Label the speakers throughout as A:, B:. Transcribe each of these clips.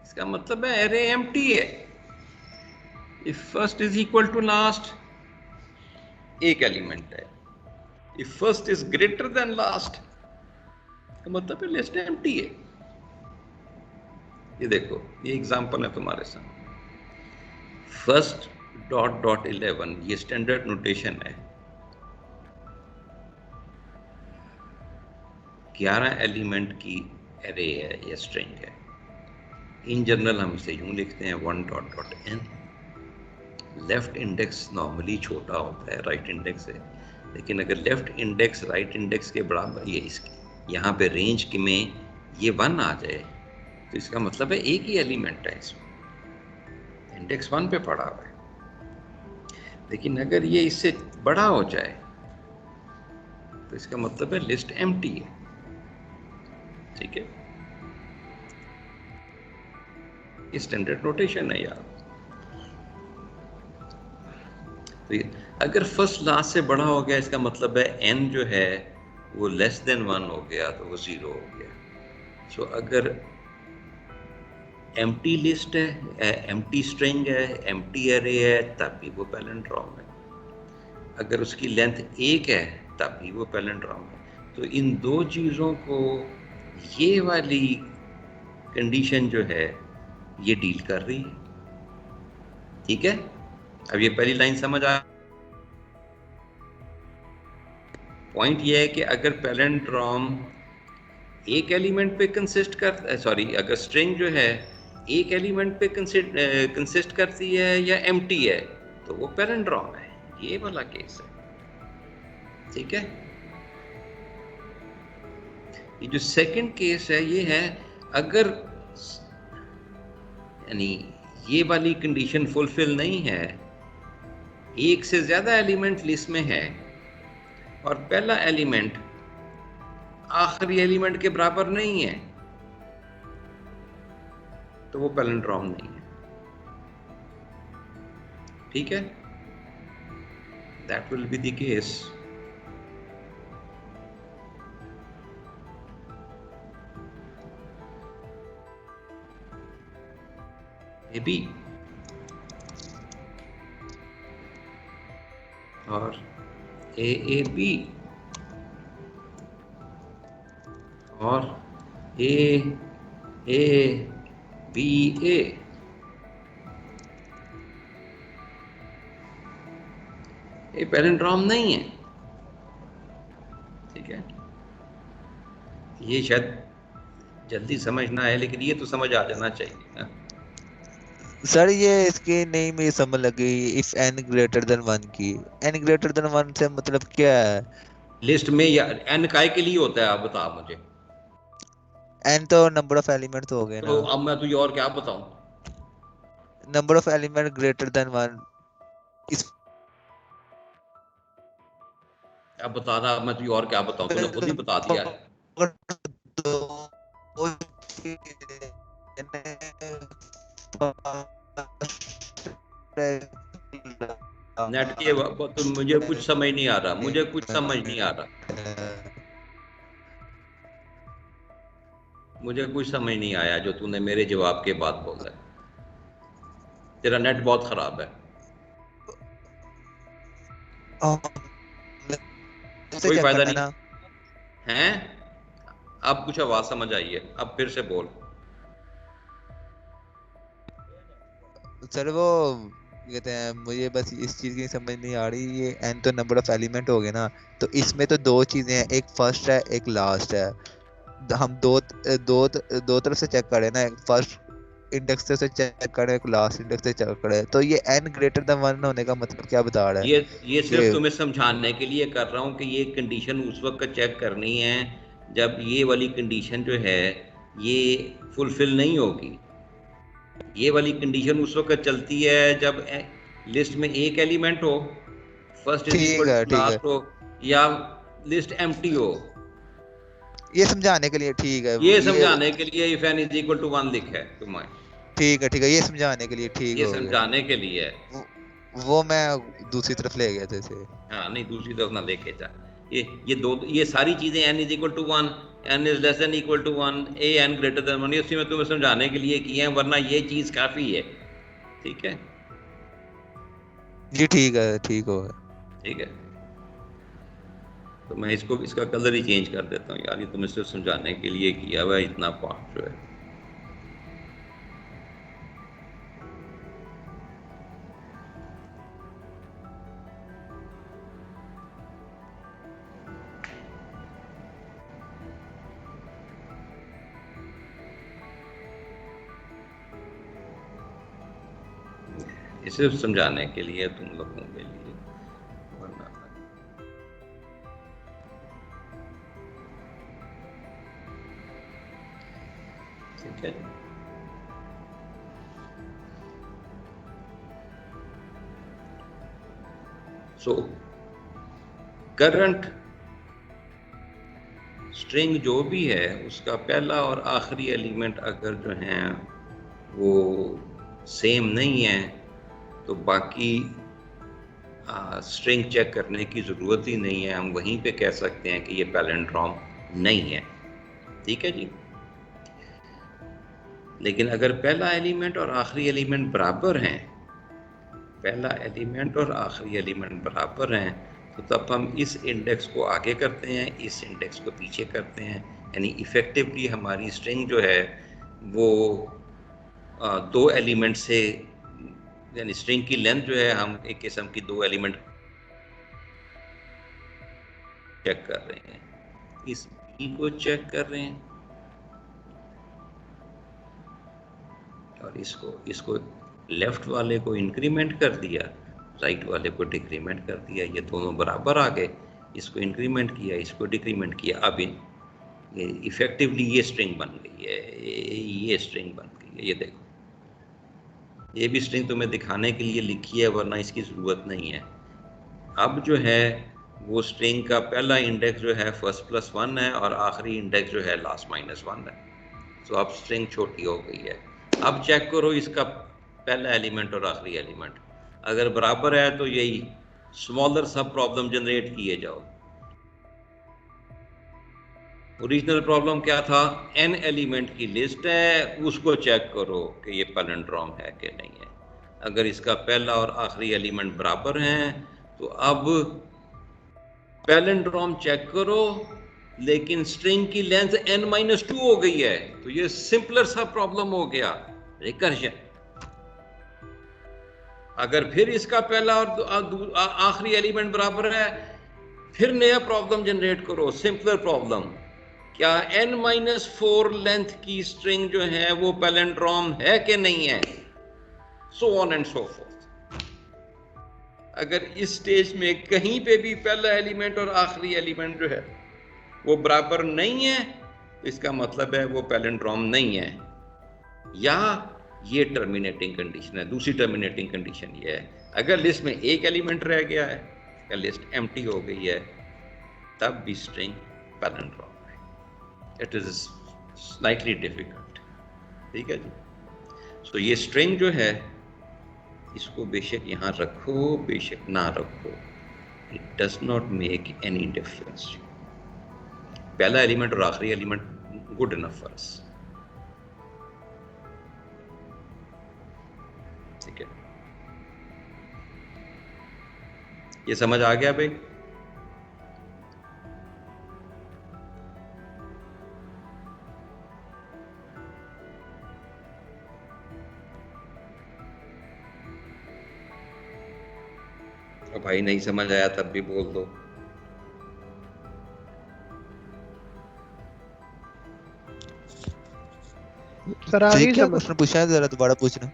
A: इसका मतलब है एरे एम्प्टी है। If first is equal to last, एक एलिमेंट है। If first is greater than last, इसका मतलब है लिस्ट एम्प्टी है। ये देखो, ये एग्जांपल है तुम्हारे सामने। फर्स्ट डॉट डॉट 11, ये स्टैंडर्ड नोटेशन है। 11 एलिमेंट की एरे है या स्ट्रिंग है। इन जनरल हम इसे यूं लिखते हैं 1 dot dot n। Left index normally छोटा होता है राइट इंडेक्स से, लेकिन अगर लेफ्ट इंडेक्स राइट इंडेक्स के बराबर, ये इसकी यहाँ पे रेंज में ये 1 आ जाए तो इसका मतलब है एक ही एलिमेंट है इसमें, इंडेक्स 1 पे पड़ा हुआ है। लेकिन अगर ये इससे बड़ा हो जाए तो इसका मतलब है लिस्ट एम्प्टी है। ठीक है, ये स्टैंडर्ड नोटेशन है यार। तो अगर फर्स्ट लास्ट से बड़ा हो गया, इसका मतलब है n जो है वो लेस देन 1 हो गया तो वो 0 हो गया। सो अगर एम्प्टी लिस्ट है, एम्प्टी स्ट्रिंग है, एम्प्टी एरे है, तब भी वो पैलिंड्रोम है। अगर उसकी लेंथ 1 है तब भी वो पैलिंड्रोम है। तो इन दो चीज़ों को ये वाली कंडीशन जो है ये डील कर रही है। ठीक है, अब ये पहली लाइन समझ आ। पॉइंट ये है कि अगर पैलिंड्रोम एक एलिमेंट पे कंसिस्ट कर, सॉरी, अगर स्ट्रिंग जो है एक एलिमेंट पे कंसिस्ट करती है या एम्प्टी है तो वो पैलिंड्रोम है। ये वाला केस है। ठीक है, ये जो सेकंड केस है ये है अगर यानी ये वाली कंडीशन फुलफिल नहीं है, एक से ज्यादा एलिमेंट लिस्ट में है और पहला एलिमेंट आखिरी एलिमेंट के बराबर नहीं है, तो वो पैलिंड्रोम नहीं है। ठीक है, that will be the case. A B और ए बी और ए बी ए, ये पैलिंड्रोम नहीं है। ठीक है, ये शायद जल्दी समझना है लेकिन ये तो समझ आ जाना चाहिए ना।
B: सर ये इसकी नहीं मुझे समझ लगी, इफ n ग्रेटर देन 1 की, n ग्रेटर देन 1 से मतलब क्या है?
A: लिस्ट में या एन काय के लिए होता है, आप बता मुझे।
B: n तो नंबर ऑफ एलिमेंट तो हो गए
A: तो
B: ना।
A: अब मैं तुझे और क्या बताऊं?
B: Number of element greater than 1 इस
A: अब बता रहा, मैं तुझे और क्या बताऊं, तूने खुद ही बता दिया है। नेट के तो मुझे कुछ समझ नहीं आ रहा, मुझे कुछ समझ नहीं आ रहा, मुझे कुछ समझ नहीं आया जो तूने मेरे जवाब के बाद बोला है। तेरा नेट बहुत खराब है।
B: से
A: कोई
B: चेक
A: फायदा
B: करना है
A: नहीं
B: ना।
A: है। अब कुछ आवाज समझ आई है, अब फिर से बोल।
B: सर वो कहते हैं, मुझे बस इस चीज की समझ नहीं आ रही, ये n तो नंबर ऑफ एलिमेंट हो गए ना, तो इसमें तो दो चीजें हैं, एक फर्स्ट है एक लास्ट है। हम दो दो तरफ से चेक करें ना, एक फर्स्ट इंडेक्स से चेक करें एक लास्ट इंडेक्स से चेक करें, तो ये n ग्रेटर देन 1 होने का मतलब क्या बता रहा है
A: ये सिर्फ
B: कि?
A: तुम्हें समझाने के लिए कर रहा हूं कि ये कंडीशन उस वक्त चेक करनी है जब ये वाली कंडीशन जो है ये फुलफिल नहीं होगी। ये वाली कंडीशन उस वक्त चलती है जब लिस्ट में एक एलिमेंट हो, फर्स्ट इज
B: ठीक
A: इक्वल
B: है
A: टू
B: ठीक है,
A: लास्ट हो, या लिस्ट एम्प्टी हो।
B: ये समझाने के लिए ठीक है
A: ये
B: ये।
A: समझाने के लिए if n is equal to 1 लिखा है तुम्हें।
B: ठीक है, ये समझाने के लिए ठीक
A: ये
B: हो गया।
A: समझाने के लिए है।
B: वो, वो मैं दूसरी तरफ ले गया था इसे।
A: हाँ नहीं, दूसरी तरफ ना लेके जा। ये सारी चीजें n is equal to 1, n is less than equal to 1, a n greater than 1, उसी में तुम्हें समझाने के लिए किए हैं, वरना ये चीज काफी है। ठीक है
B: जी, ठीक है, ठीक होगा।
A: ठीक है, तो मैं इसका कलर ही चेंज कर देता हूँ यार, ये तुम्हें सिर्फ समझाने के लिए किया हुआ है इतना पार्ट जो है। ये सिर्फ समझाने के लिए तुम लोगों के लिए, वरना ठीक है। सो करंट स्ट्रिंग जो भी है उसका पहला और आखिरी एलिमेंट अगर जो है वो सेम नहीं है तो बाकी स्ट्रिंग चेक करने की ज़रूरत ही नहीं है, हम वहीं पे कह सकते हैं कि ये पैलिंड्रोम नहीं है। ठीक है जी। लेकिन अगर पहला एलिमेंट और आखिरी एलिमेंट बराबर हैं, पहला एलिमेंट और आखिरी एलिमेंट बराबर हैं, तो तब हम इस इंडेक्स को आगे करते हैं, इस इंडेक्स को पीछे करते हैं, यानी इफ़ेक्टिवली हमारी स्ट्रिंग जो है वो दो एलिमेंट से, यानी स्ट्रिंग की लेंथ जो है हम एक किस्म की दो एलिमेंट चेक कर रहे हैं, इस बी को चेक कर रहे हैं और इसको लेफ्ट वाले को इंक्रीमेंट कर दिया, राइट वाले को डिक्रीमेंट कर दिया, ये दोनों बराबर आ गए, इसको इंक्रीमेंट किया, इसको डिक्रीमेंट किया, अब ये इफेक्टिवली ये स्ट्रिंग बन गई है, ये स्ट्रिंग बन गई है। ये देखो, ये भी स्ट्रिंग तुम्हें दिखाने के लिए लिखी है, वरना इसकी ज़रूरत नहीं है। अब जो है वो स्ट्रिंग का पहला इंडेक्स जो है +1 है और आखिरी इंडेक्स जो है -1 है, तो अब स्ट्रिंग छोटी हो गई है। अब चेक करो इसका पहला एलिमेंट और आखिरी एलिमेंट, अगर बराबर है तो यही स्मॉलर सब प्रॉब्लम जनरेट किए जाओ। ओरिजिनल प्रॉब्लम क्या था, n एलिमेंट की लिस्ट है, उसको चेक करो कि ये पैलिंड्रोम है कि नहीं है। अगर इसका पहला और आखिरी एलिमेंट बराबर हैं तो अब पैलिंड्रोम चेक करो, लेकिन स्ट्रिंग की लेंथ n-2 हो गई है, तो ये सिंपलर सा प्रॉब्लम हो गया, रिकर्जन। अगर फिर इसका पहला और आखिरी एलिमेंट बराबर है, फिर नया प्रॉब्लम जनरेट करो, सिंपलर प्रॉब्लम, क्या n-4 लेंथ की स्ट्रिंग जो है वो पैलिंड्रोम है कि नहीं है, so on and so fourth. अगर इस स्टेज में कहीं पे भी पहला एलिमेंट और आखिरी एलिमेंट जो है वो बराबर नहीं है, तो इसका मतलब है वो पैलिंड्रोम नहीं है, या ये टर्मिनेटिंग कंडीशन है। दूसरी टर्मिनेटिंग कंडीशन ये है, अगर लिस्ट में एक एलिमेंट रह गया है या लिस्ट एम्प्टी हो गई है, तब भी स्ट्रिंग पैलिंड्रोम है। It is slightly difficult. ठीक है जी। सो ये स्ट्रिंग जो है, इसको बेशक यहाँ रखो बेशक ना रखो, it does not make any difference. पहला एलिमेंट और आखिरी element good enough for us. ठीक है, ये समझ आ गया भाई? और भाई नहीं समझ आया तब भी बोल दो।
C: सर आगे
B: क्या प्रश्न पूछा है, जरा दोबारा पूछना।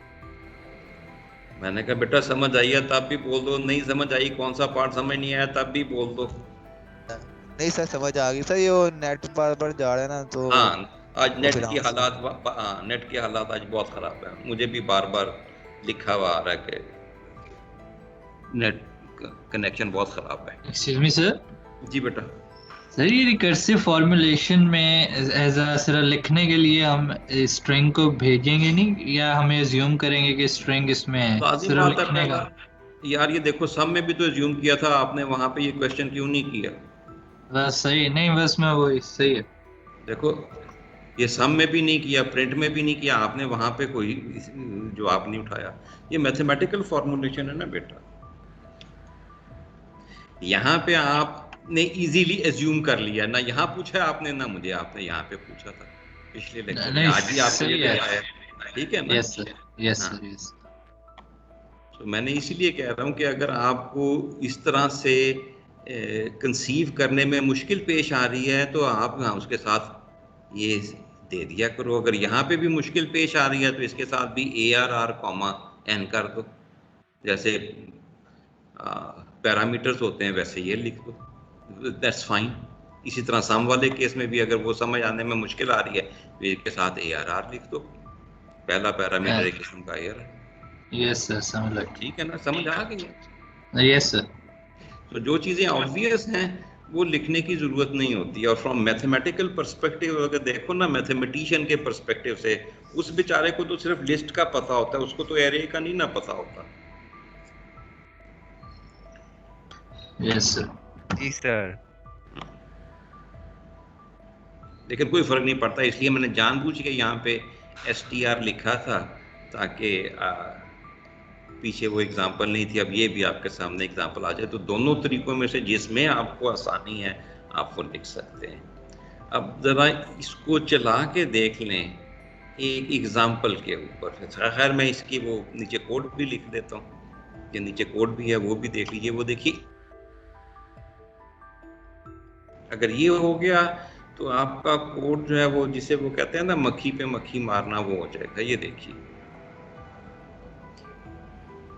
A: मैंने कहा बेटा समझ आई है तब भी बोल दो, नहीं समझ आई, कौन सा पार्ट समझ नहीं आया तब भी बोल दो।
B: नहीं सर समझ आ गई सर, ये नेट पर जा रहा है ना, तो
A: हाँ आज नेट की हालात, नेट के हालात आज बहुत खराब है, मुझे भी बार बार लिखा हुआ आ रहा है कि नेट कनेक्शन बहुत खराब है।
D: Excuse me sir.
A: जी बेटा।
D: सर ये रिकर्सिव फॉर्मुलेशन में एज अ सिर्फ लिखने के लिए हम स्ट्रिंग को भेजेंगे नहीं, या हमें अज्यूम करेंगे कि स्ट्रिंग इसमें है सिर्फ लिखने का?
A: यार ये देखो सब में भी तो अज्यूम किया था आपने, वहां पे ये क्वेश्चन क्यों नहीं किया?
D: बस सही नहीं, बस मैं वही सही है।
A: देखो ये सम में भी नहीं किया, प्रिंट में भी नहीं किया आपने, वहां पे कोई जवाब नहीं उठाया। ये मैथमेटिकल फॉर्मुलेशन है ना बेटा। यहाँ पे आपने इजीली एज्यूम कर लिया ना, यहाँ पूछा आपने ना मुझे, आपने यहाँ पे पूछा था पिछले लेक्चर में,
D: नहीं
A: आज भी आपने
D: सही
A: ये
D: है।
A: बताया, ठीक है ना।
D: यस सर, यस
A: हाँ,
D: सर, यस।
A: तो मैंने इसीलिए कह रहा हूँ कि अगर आपको इस तरह से कंसीव करने में मुश्किल पेश आ रही है तो आप उसके साथ ये दे दिया करो। अगर यहाँ पे भी मुश्किल पेश आ रही है तो इसके साथ भी ARR कॉमा N कर दो, जैसे पैरामीटर्स होते हैं वैसे ये लिख दो, दैट्स फाइन। इसी तरह सम वाले केस में भी अगर वो समझ आने में मुश्किल आ रही है तो इसके साथ ARR लिख दो, पहला पैरामीटर एक किस्म का ARR।
D: यस सर, समझ लग
A: ठीक है ना, समझ आ गई है।
D: गया। Yes sir.
A: तो जो चीज़ें ऑब्वियस हैं वो लिखने की ज़रूरत नहीं होती। और फ्रॉम मैथमेटिकल पर्सपेक्टिव अगर देखो ना, मैथमेटिशियन के पर्सपेक्टिव से, उस बेचारे को तो सिर्फ लिस्ट का पता होता है, उसको तो एरे का नहीं ना पता होता।
D: Yes sir.
B: जी सर।
A: लेकिन कोई फ़र्क नहीं पड़ता, इसलिए मैंने जानबूझ के यहाँ पे STR लिखा था ताकि पीछे वो एग्जाम्पल नहीं थी। अब ये भी आपके सामने एग्जाम्पल आ जाए तो दोनों तरीकों में से जिसमें आपको आसानी है आप वो लिख सकते हैं। अब ज़रा इसको चला के देख लें एक एग्जाम्पल के ऊपर। खैर मैं इसकी वो नीचे कोड भी लिख देता हूँ, ये नीचे कोड भी है वो भी देख लीजिए। वो देखिए अगर ये हो गया तो आपका कोड जो है वो जिसे वो कहते हैं ना मक्खी पे मक्खी मारना, वो हो जाएगा। ये देखिए,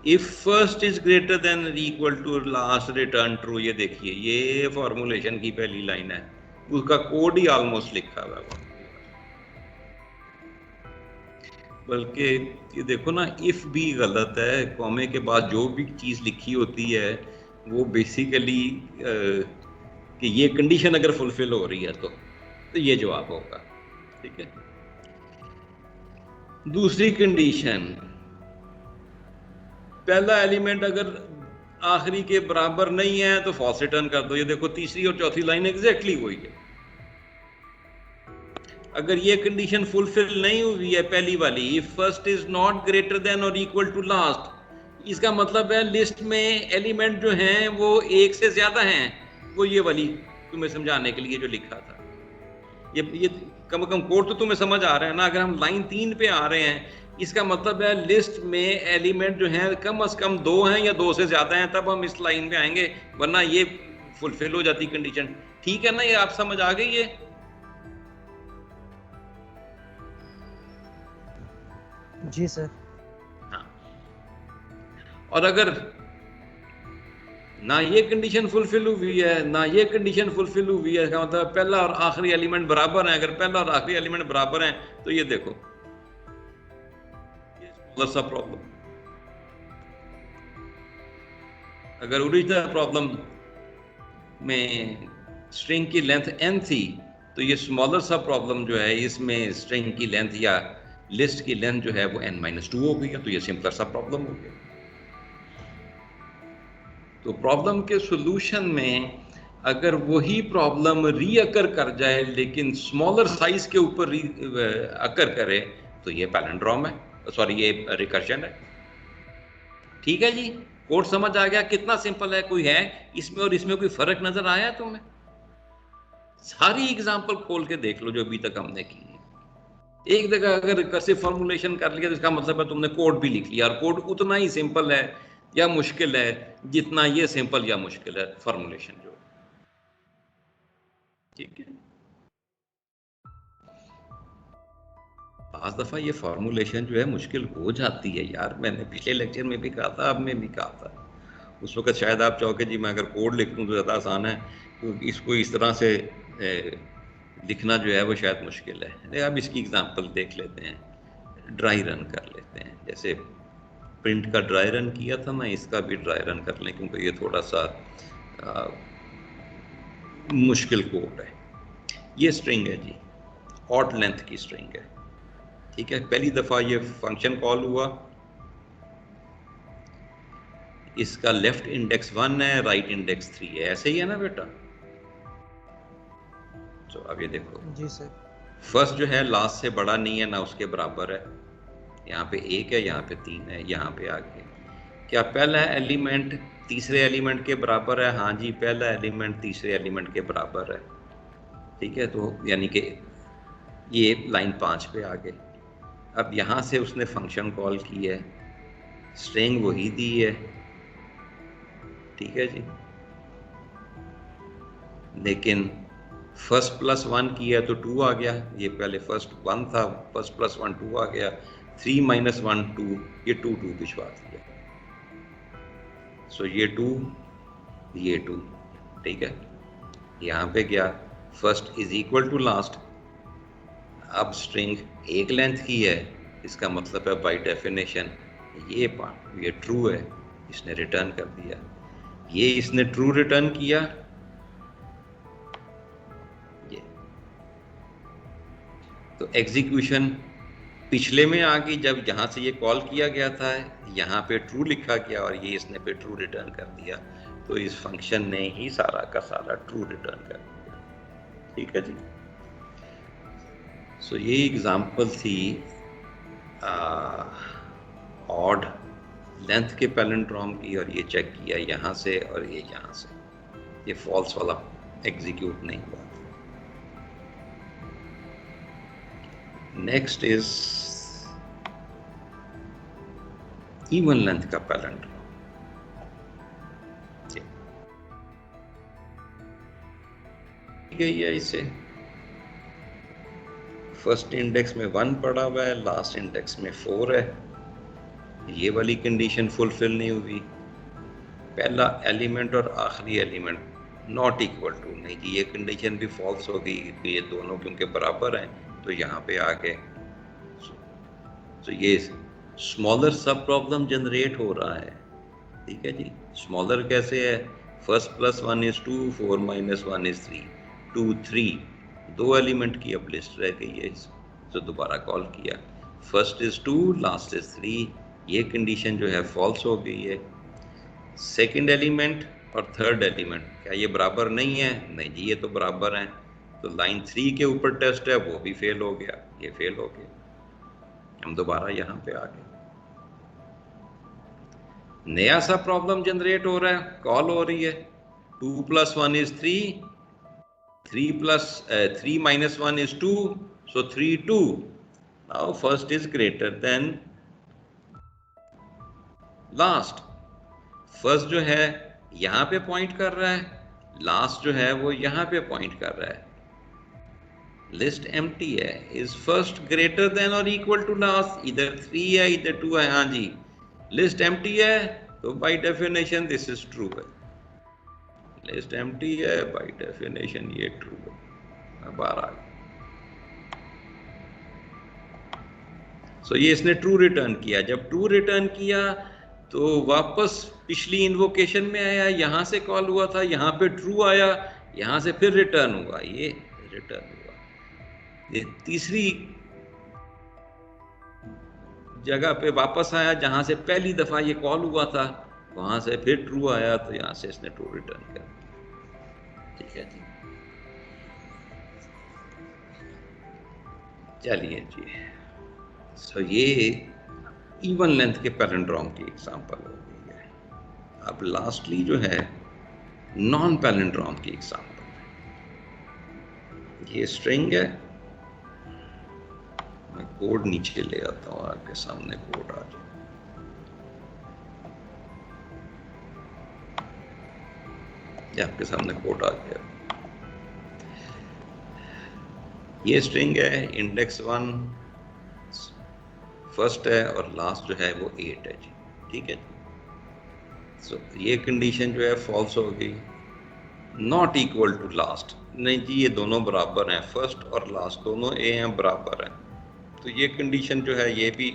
A: if first is greater than equal to last return true. ये देखिए ये फॉर्मूलेशन की पहली लाइन है, उसका कोड ही ऑलमोस्ट लिखा हुआ है। बल्कि ये देखो ना, इफ भी गलत है, कॉमे के बाद जो भी चीज लिखी होती है वो बेसिकली कि ये कंडीशन अगर फुलफिल हो रही है तो ये जवाब होगा। ठीक है, दूसरी कंडीशन, पहला एलिमेंट अगर आखिरी के बराबर नहीं है तो फॉल्स रिटर्न कर दो। ये देखो तीसरी और चौथी लाइन एग्जैक्टली वही है। अगर ये कंडीशन फुलफिल नहीं हुई है पहली वाली, if first is not greater than और इक्वल टू लास्ट, इसका मतलब है लिस्ट में एलिमेंट जो हैं वो एक से ज्यादा हैं। वो ये वाली तुम्हें समझाने के लिए जो लिखा था, ये कम से कम कोड तो तुम्हें समझ आ रहा है ना। अगर हम लाइन 3 पे आ रहे हैं, इसका मतलब है लिस्ट में एलिमेंट जो हैं कम से कम 2 हैं या 2 से ज्यादा हैं, तब हम इस लाइन पे आएंगे, वरना ये फुलफिल हो जाती कंडीशन। ठीक है ना, ये आप समझ आ गई है?
C: जी सर।
A: हाँ, और अगर ना ये कंडीशन फुलफिल हुई है ना ये कंडीशन फुलफिल हुई है, इसका मतलब पहला और आखिरी एलिमेंट बराबर है। अगर पहला और आखिरी एलिमेंट बराबर हैं तो ये देखो ये स्मॉलर सा प्रॉब्लम। अगर ओरिजिनल प्रॉब्लम में स्ट्रिंग की लेंथ n थी तो ये स्मॉलर सा प्रॉब्लम जो है इसमें स्ट्रिंग की लेंथ या लिस्ट की लेंथ जो है वो n-2 हो गई है, तो ये सिंपलर सा प्रॉब्लम हो गया। तो प्रॉब्लम के सॉल्यूशन में अगर वही प्रॉब्लम रीअकर कर जाए लेकिन स्मॉलर साइज के ऊपर अकर करे तो ये पैलिंड्रोम है, सॉरी ये रिकर्जन है। ठीक है जी, कोड समझ आ गया? कितना सिंपल है, कोई है इसमें और इसमें कोई फर्क नजर आया तुम्हें? सारी एग्जांपल खोल के देख लो जो अभी तक हमने की है। एक जगह अगर रिकर्सिव फॉर्मुलेशन कर लिया तो इसका मतलब है तुमने कोड भी लिख लिया, और कोड उतना ही सिंपल है या मुश्किल है जितना ये सिंपल या मुश्किल है फॉर्मुलेशन जो। ठीक है, पांच दफा ये फॉर्मुलेशन जो है मुश्किल हो जाती है यार। मैंने पिछले लेक्चर में भी कहा था, अब में भी कहा था। उस वक्त शायद आप चाहोगे जी मैं अगर कोड लिख दूं तो ज़्यादा आसान है, तो इसको इस तरह से लिखना जो है वो शायद मुश्किल है। अब इसकी एग्जांपल देख लेते हैं, ड्राई रन कर लेते हैं। जैसे प्रिंट का ड्राई रन किया था ना, इसका भी ड्राई रन कर लें क्योंकि ये थोड़ा सा मुश्किल कोड है। ये स्ट्रिंग है जी, ऑड लेंथ की स्ट्रिंग है। ठीक है, पहली दफ़ा ये फंक्शन कॉल हुआ, इसका लेफ्ट इंडेक्स 1 है, राइट इंडेक्स 3 है। ऐसे ही है ना बेटा? तो अब ये देखो
C: जी सर।
A: फर्स्ट जो है लास्ट से बड़ा नहीं है ना उसके बराबर है, यहाँ पे 1 है, यहाँ पे 3 है, यहाँ पे आगे क्या पहला एलिमेंट तीसरे एलिमेंट के बराबर है? हाँ जी, पहला एलिमेंट तीसरे एलिमेंट के बराबर है। ठीक है, तो यानी कि ये लाइन 5 पे आ गए। अब यहाँ से उसने फंक्शन कॉल की है, स्ट्रिंग वही दी है, ठीक है जी, लेकिन फर्स्ट प्लस 1 किया तो 2 आ गया। ये पहले फर्स्ट 1 था, फर्स्ट प्लस 1 2 आ गया, 3 माइनस 1 2, ये 2 भिजवा दिया। सो ये 2 ये 2, ठीक है। यहाँ पे क्या first is equal to last. अब स्ट्रिंग एक लेंथ की है, इसका मतलब है बाय डेफिनेशन ये पार्ट ये ट्रू है, इसने रिटर्न कर दिया। ये इसने ट्रू रिटर्न किया, ये तो एग्जीक्यूशन पिछले में आ गई जब यहाँ से ये कॉल किया गया था, यहाँ पे ट्रू लिखा गया और ये इसने पे ट्रू रिटर्न कर दिया, तो इस फंक्शन ने ही सारा का सारा ट्रू रिटर्न कर दिया। ठीक है जी। सो ये एग्जांपल थी ऑड लेंथ के पैलिंड्रोम की, और ये चेक किया यहाँ से और ये यहाँ से, ये फॉल्स वाला एग्जीक्यूट नहीं हुआ। नेक्स्ट इज इवन लेंथ का पैलिंड्रोम। गई है इसे फर्स्ट इंडेक्स में 1 पड़ा हुआ है, लास्ट इंडेक्स में 4 है। ये वाली कंडीशन फुलफिल नहीं हुई, पहला एलिमेंट और आखिरी एलिमेंट नॉट इक्वल टू, नहीं जी, ये कंडीशन भी फॉल्स हो गई, ये दोनों क्योंकि बराबर हैं तो यहाँ पे आ गए। तो ये स्मॉलर सब प्रॉब्लम जनरेट हो रहा है। ठीक है जी। स्मॉलर कैसे है? First plus 1 is 2, 4 minus 1 is 3, 2 3, 2 element की अब लिस्ट रह गई है, तो दोबारा कॉल किया, फर्स्ट इज 2 लास्ट इज 3, ये कंडीशन जो है फॉल्स हो गई है। सेकंड एलिमेंट और थर्ड एलिमेंट क्या ये बराबर नहीं है? नहीं जी, ये तो बराबर हैं, तो लाइन 3 के ऊपर टेस्ट है वो भी फेल हो गया, ये फेल हो गया। हम दोबारा यहाँ पे आ गए, नया सा प्रॉब्लम जनरेट हो रहा है, कॉल हो रही है 2 plus 1 is 3, 3 minus 1 is 2, so 3 2. Now first is greater than last. First जो है यहाँ पे पॉइंट कर रहा है, लास्ट जो है वो यहाँ पे पॉइंट कर रहा है। लिस्ट एम्प्टी है, is first greater than or equal to last, इधर 3 है इधर 2 है। हाँ जी, लिस्ट एम्प्टी है तो by definition this is true है, लिस्ट एम्प्टी है बाय डेफिनेशन ये ट्रू है। बाहर आ गया। सो ये इसने ट्रू रिटर्न किया, जब ट्रू रिटर्न किया तो वापस पिछली इन्वोकेशन में आया, यहाँ से कॉल हुआ था, यहाँ पे ट्रू आया, यहाँ से फिर रिटर्न हुआ, ये रिटर्न हुआ। ये तीसरी जगह पे वापस आया जहाँ से पहली दफा ये कॉल हुआ था, वहां से फिर ट्रू आया, तो यहाँ से इसने ट्रू रिटर्न कर दिया। ठीक है जी। चलिए जी, सो ये इवन लेंथ के पैलिंड्रोम की एग्जांपल हो गई है। अब लास्टली जो है नॉन पैलिंड्रोम की एग्जांपल है। ये स्ट्रिंग है, मैं कोड नीचे ले आता हूँ, आपके सामने कोड आ जाए। आपके सामने कोड आ गया। ये स्ट्रिंग है, इंडेक्स 1 फर्स्ट है और लास्ट जो है वो 8 है जी। ठीक है। सो ये कंडीशन जो है फॉल्स हो गई। नॉट इक्वल टू लास्ट, नहीं जी, ये दोनों बराबर हैं, फर्स्ट और लास्ट दोनों ए हैं, बराबर हैं, तो ये कंडीशन जो है ये भी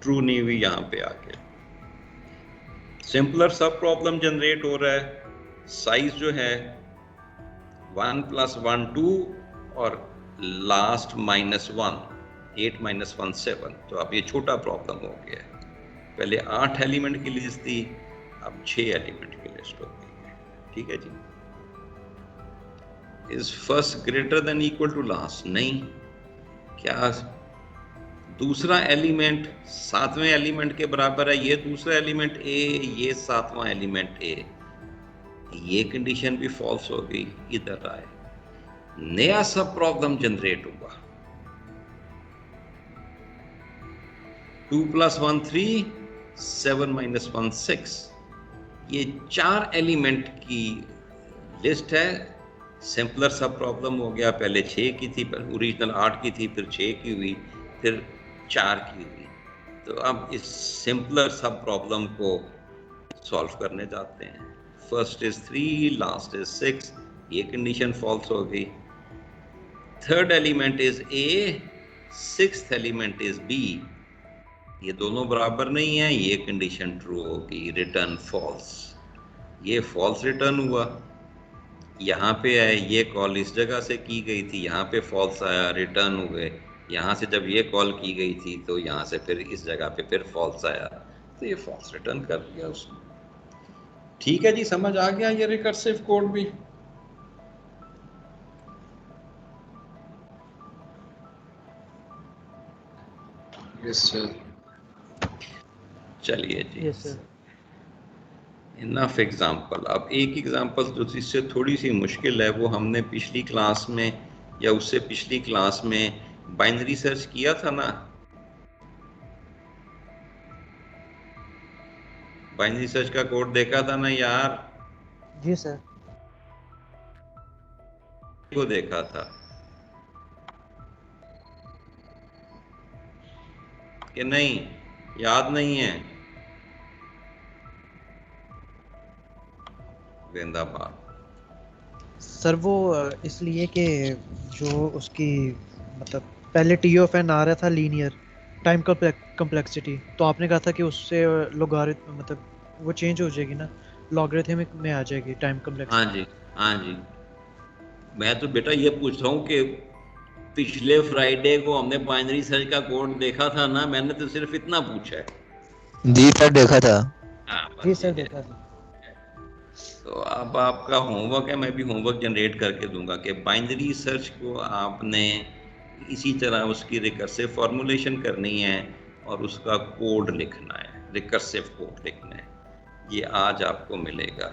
A: ट्रू नहीं हुई यहाँ पे आके। सिंपलर सब प्रॉब्लम जनरेट हो रहा है, साइज जो है 1 प्लस 1 2 और लास्ट माइनस 1 8 माइनस 1 7, तो अब ये छोटा प्रॉब्लम हो गया है। पहले 8 एलिमेंट की लिस्ट थी, अब 6 एलिमेंट की लिस्ट हो गई है। ठीक है जी। Is first greater than equal to last? नहीं। क्या दूसरा एलिमेंट सातवें एलिमेंट के बराबर है? ये दूसरा एलिमेंट ए, ये सातवां एलिमेंट ए। ये कंडीशन भी फॉल्स हो गई। इधर आए, नया सब प्रॉब्लम जनरेट हुआ। 2 + 1 3, 7 - 1 6। ये 4 एलिमेंट की लिस्ट है। सिंपलर सब प्रॉब्लम हो गया। पहले 6 की थी, ओरिजिनल 8 की थी, फिर 6 की हुई, फिर 4 की हुई। तो अब इस सिंपलर सब प्रॉब्लम को सॉल्व करने जाते हैं। First is 3, last is 6। ये कंडीशन फॉल्स हो गई। Third element is A, sixth element is B. ये दोनों बराबर नहीं है, ये कंडीशन ट्रू होगी। Return false. ये फॉल्स रिटर्न हुआ। यहाँ पे है, ये कॉल इस जगह से की गई थी, यहाँ पे फॉल्स आया, रिटर्न हुए। यहाँ से जब ये कॉल की गई थी तो यहाँ से फिर इस जगह पे फिर फॉल्स आया, तो ये फॉल्स रिटर्न कर दिया उसने। ठीक है जी, समझ आ गया ये रिकर्सिव कोड भी?
E: Yes sir.
A: चलिए जी,
C: यस सर।
A: Enough example. अब एक एग्जाम्पल जो इससे थोड़ी सी मुश्किल है, वो हमने पिछली क्लास में या उससे पिछली क्लास में बाइनरी सर्च किया था ना। बाइनरी सर्च का कोड देखा था ना यार?
C: जी सर।
A: वो देखा था कि नहीं? याद नहीं है? जिंदाबाद।
C: सर वो इसलिए कि जो उसकी मतलब पहले टी ऑफ एन आ रहा था लीनियर टाइम कम्प्लेक्सिटी, तो आपने कहा था कि उससे लोगारिथम मतलब वो चेंज हो जाएगी ना, लॉगरिथमिक में आ जाएगी टाइम
A: हाँ
C: कम्प्लेक्सिटी।
A: जी, हाँ जी। मैं तो बेटा ये पूछ रहा हूँ कि पिछले फ्राइडे को हमने बाइनरी सर्च का कोड देखा था ना? मैंने तो सिर्फ इतना पूछा है।
B: जी सर देखा था।
A: हाँ,
C: जी
A: बस
C: सर
A: ये
C: देखा था।
A: तो अब आपका होमवर्क है, मैं भी होमवर्क जनरेट करके दूंगा कि बाइनरी सर्च को आपने इसी तरह उसकी रिकर्सिव फॉर्मुलेशन करनी है और उसका कोड लिखना है, रिकर्सिव कोड लिखना है। ये आज आपको मिलेगा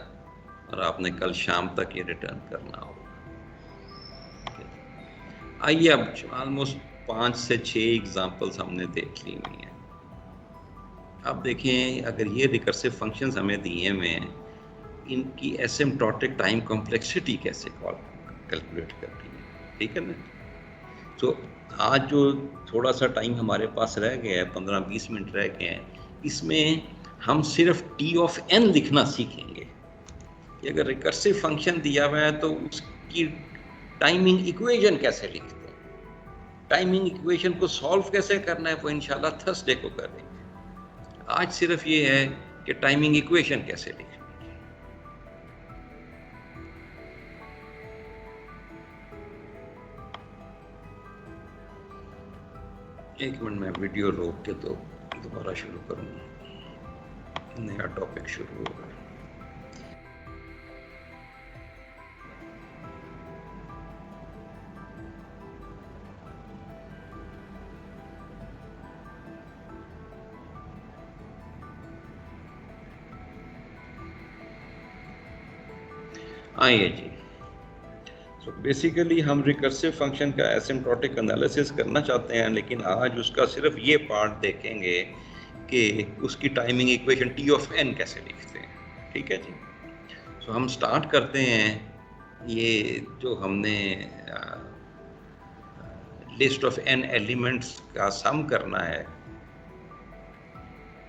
A: और आपने कल शाम तक ये रिटर्न करना होगा। आइए, अब ऑलमोस्ट 5 से 6 एग्जाम्पल्स हमने देख ली हुई हैं। अब देखें, अगर ये रिकर्सिव फंक्शंस हमें दिए हुए हैं, इनकी एसिम्प्टोटिक टाइम कॉम्प्लेक्सिटी कैसे कैलकुलेट करनी है, ठीक है ना? तो आज जो थोड़ा सा टाइम हमारे पास रह गया है, 15-20 मिनट रह गए हैं, इसमें हम सिर्फ टी ऑफ एन लिखना सीखेंगे कि अगर रिकर्सिव फंक्शन दिया हुआ है तो उसकी टाइमिंग इक्वेशन कैसे लिखते हैं, टाइमिंग इक्वेशन को सॉल्व कैसे करना है, वो इंशाल्लाह थर्सडे को करेंगे। आज सिर्फ ये है कि टाइमिंग इक्वेशन कैसे लिखनी है। एक मिनट में वीडियो रोक के तो दोबारा शुरू करूँगा, नया टॉपिक शुरू होगा। आइए जी, तो बेसिकली हम रिकर्सिव फंक्शन का एसिम्प्टोटिक एनालिसिस करना चाहते हैं, लेकिन आज उसका सिर्फ ये पार्ट देखेंगे कि उसकी timing equation T of N कैसे लिखते हैं। ठीक है जी, तो हम स्टार्ट करते हैं। ये जो हमने लिस्ट ऑफ एन एलिमेंट्स का सम करना है,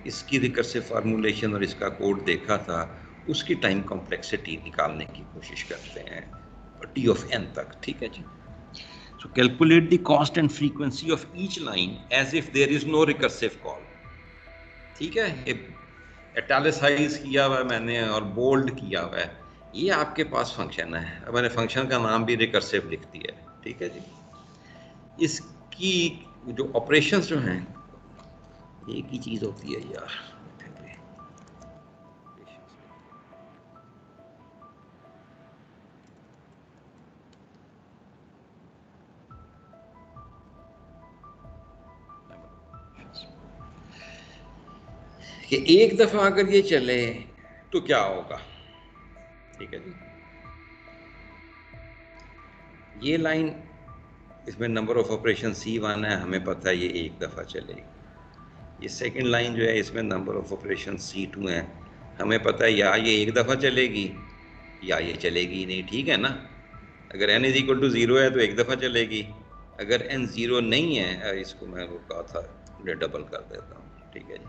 A: इसकी रिकर्सिव फार्मूलेशन और इसका कोड देखा था, उसकी टाइम कॉम्प्लेक्सिटी निकालने की कोशिश करते हैं टी ऑफ एन तक। ठीक है जी, so calculate the cost and frequency of each line as if there is no recursive call. ठीक है, ये इटैलिसाइज किया हुआ है मैंने और बोल्ड किया हुआ है। ये आपके पास फंक्शन है, अब मैंने फंक्शन का नाम भी रिकर्सिव लिख दिया है। ठीक है जी, इसकी जो ऑपरेशंस जो हैं, एक ही चीज़ होती है यार। कि एक दफा अगर ये चले तो क्या होगा। ठीक है जी, ये लाइन इसमें नंबर ऑफ ऑपरेशन C1 है, हमें पता है ये एक दफा चलेगी। ये सेकंड लाइन जो है इसमें नंबर ऑफ ऑपरेशन C2 है, हमें पता है या ये एक दफा चलेगी या ये चलेगी ही नहीं। ठीक है ना, अगर n इज इक्वल टू 0 है तो एक दफा चलेगी, अगर n 0 नहीं है, इसको मैं वो कहा था डबल कर देता हूँ। ठीक है जी,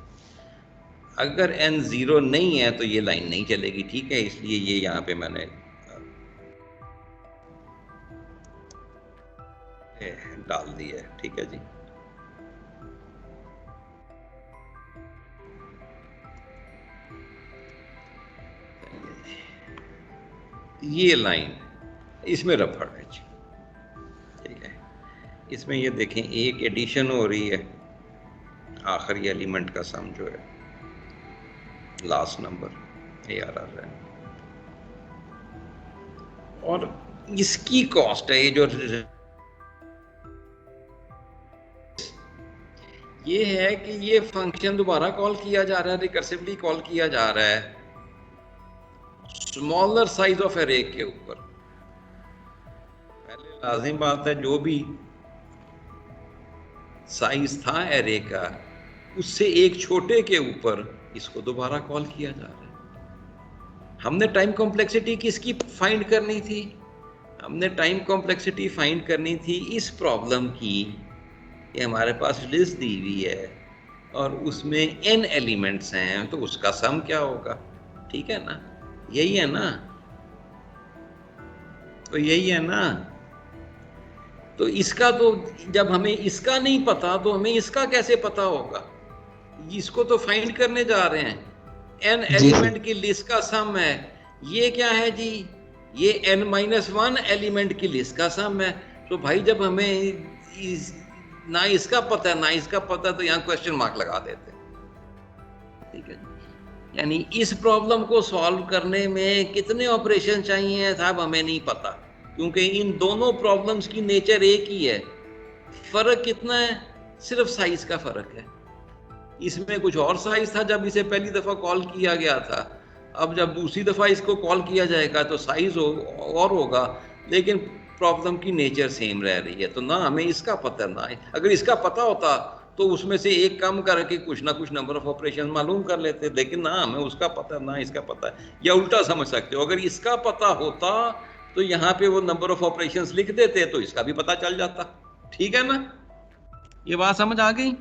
A: अगर n 0 नहीं है तो ये लाइन नहीं चलेगी। ठीक है, इसलिए ये यहाँ पे मैंने डाल दिया है। ठीक है जी, ये लाइन इसमें रफड़ है जी। ठीक है, इसमें ये देखें एक एडिशन हो रही है, आखिरी एलिमेंट का सम जो है लास्ट नंबर ARR है, और इसकी कॉस्ट है ये है कि ये फंक्शन दोबारा कॉल किया जा रहा है, रिकर्सिवली कॉल किया जा रहा है स्मॉलर साइज ऑफ एरे के ऊपर। पहले लाजिम बात है जो भी साइज था एरे का उससे एक छोटे के ऊपर इसको दोबारा कॉल किया जा रहा है। हमने टाइम कॉम्प्लेक्सिटी किसकी फाइंड करनी थी? हमने टाइम कॉम्प्लेक्सिटी फाइंड करनी थी इस प्रॉब्लम की, ये हमारे पास लिस्ट दी हुई है और उसमें n एलिमेंट्स हैं, तो उसका सम क्या होगा। ठीक है ना, यही है ना, तो यही है ना। तो इसका तो जब हमें इसका नहीं पता तो हमें इसका कैसे पता होगा? इसको तो फाइंड करने जा रहे हैं, n एलिमेंट की लिस्ट का सम है। ये क्या है जी? ये n-1 एलिमेंट की लिस्ट का सम है। तो भाई जब हमें ना इसका पता है ना इसका पता, तो यहाँ क्वेश्चन मार्क लगा देते हैं। ठीक है, यानी इस प्रॉब्लम को सॉल्व करने में कितने ऑपरेशन चाहिए साहब हमें नहीं पता, क्योंकि इन दोनों प्रॉब्लम्स की नेचर एक ही है। फर्क कितना है? सिर्फ साइज का फर्क है। इसमें कुछ और साइज था जब इसे पहली दफा कॉल किया गया था, अब जब दूसरी दफा इसको कॉल किया जाएगा तो साइज और होगा, लेकिन प्रॉब्लम की नेचर सेम रह रही है। तो ना हमें इसका पता, ना अगर इसका पता होता तो उसमें से एक कम करके कुछ ना कुछ नंबर ऑफ ऑपरेशन मालूम कर लेते, लेकिन ना हमें उसका पता ना इसका पता है। या उल्टा समझ सकते हो, अगर इसका पता होता तो यहाँ पे वो नंबर ऑफ ऑपरेशंस लिख देते तो इसका भी पता चल जाता। ठीक है ना, ये बात समझ आ गई?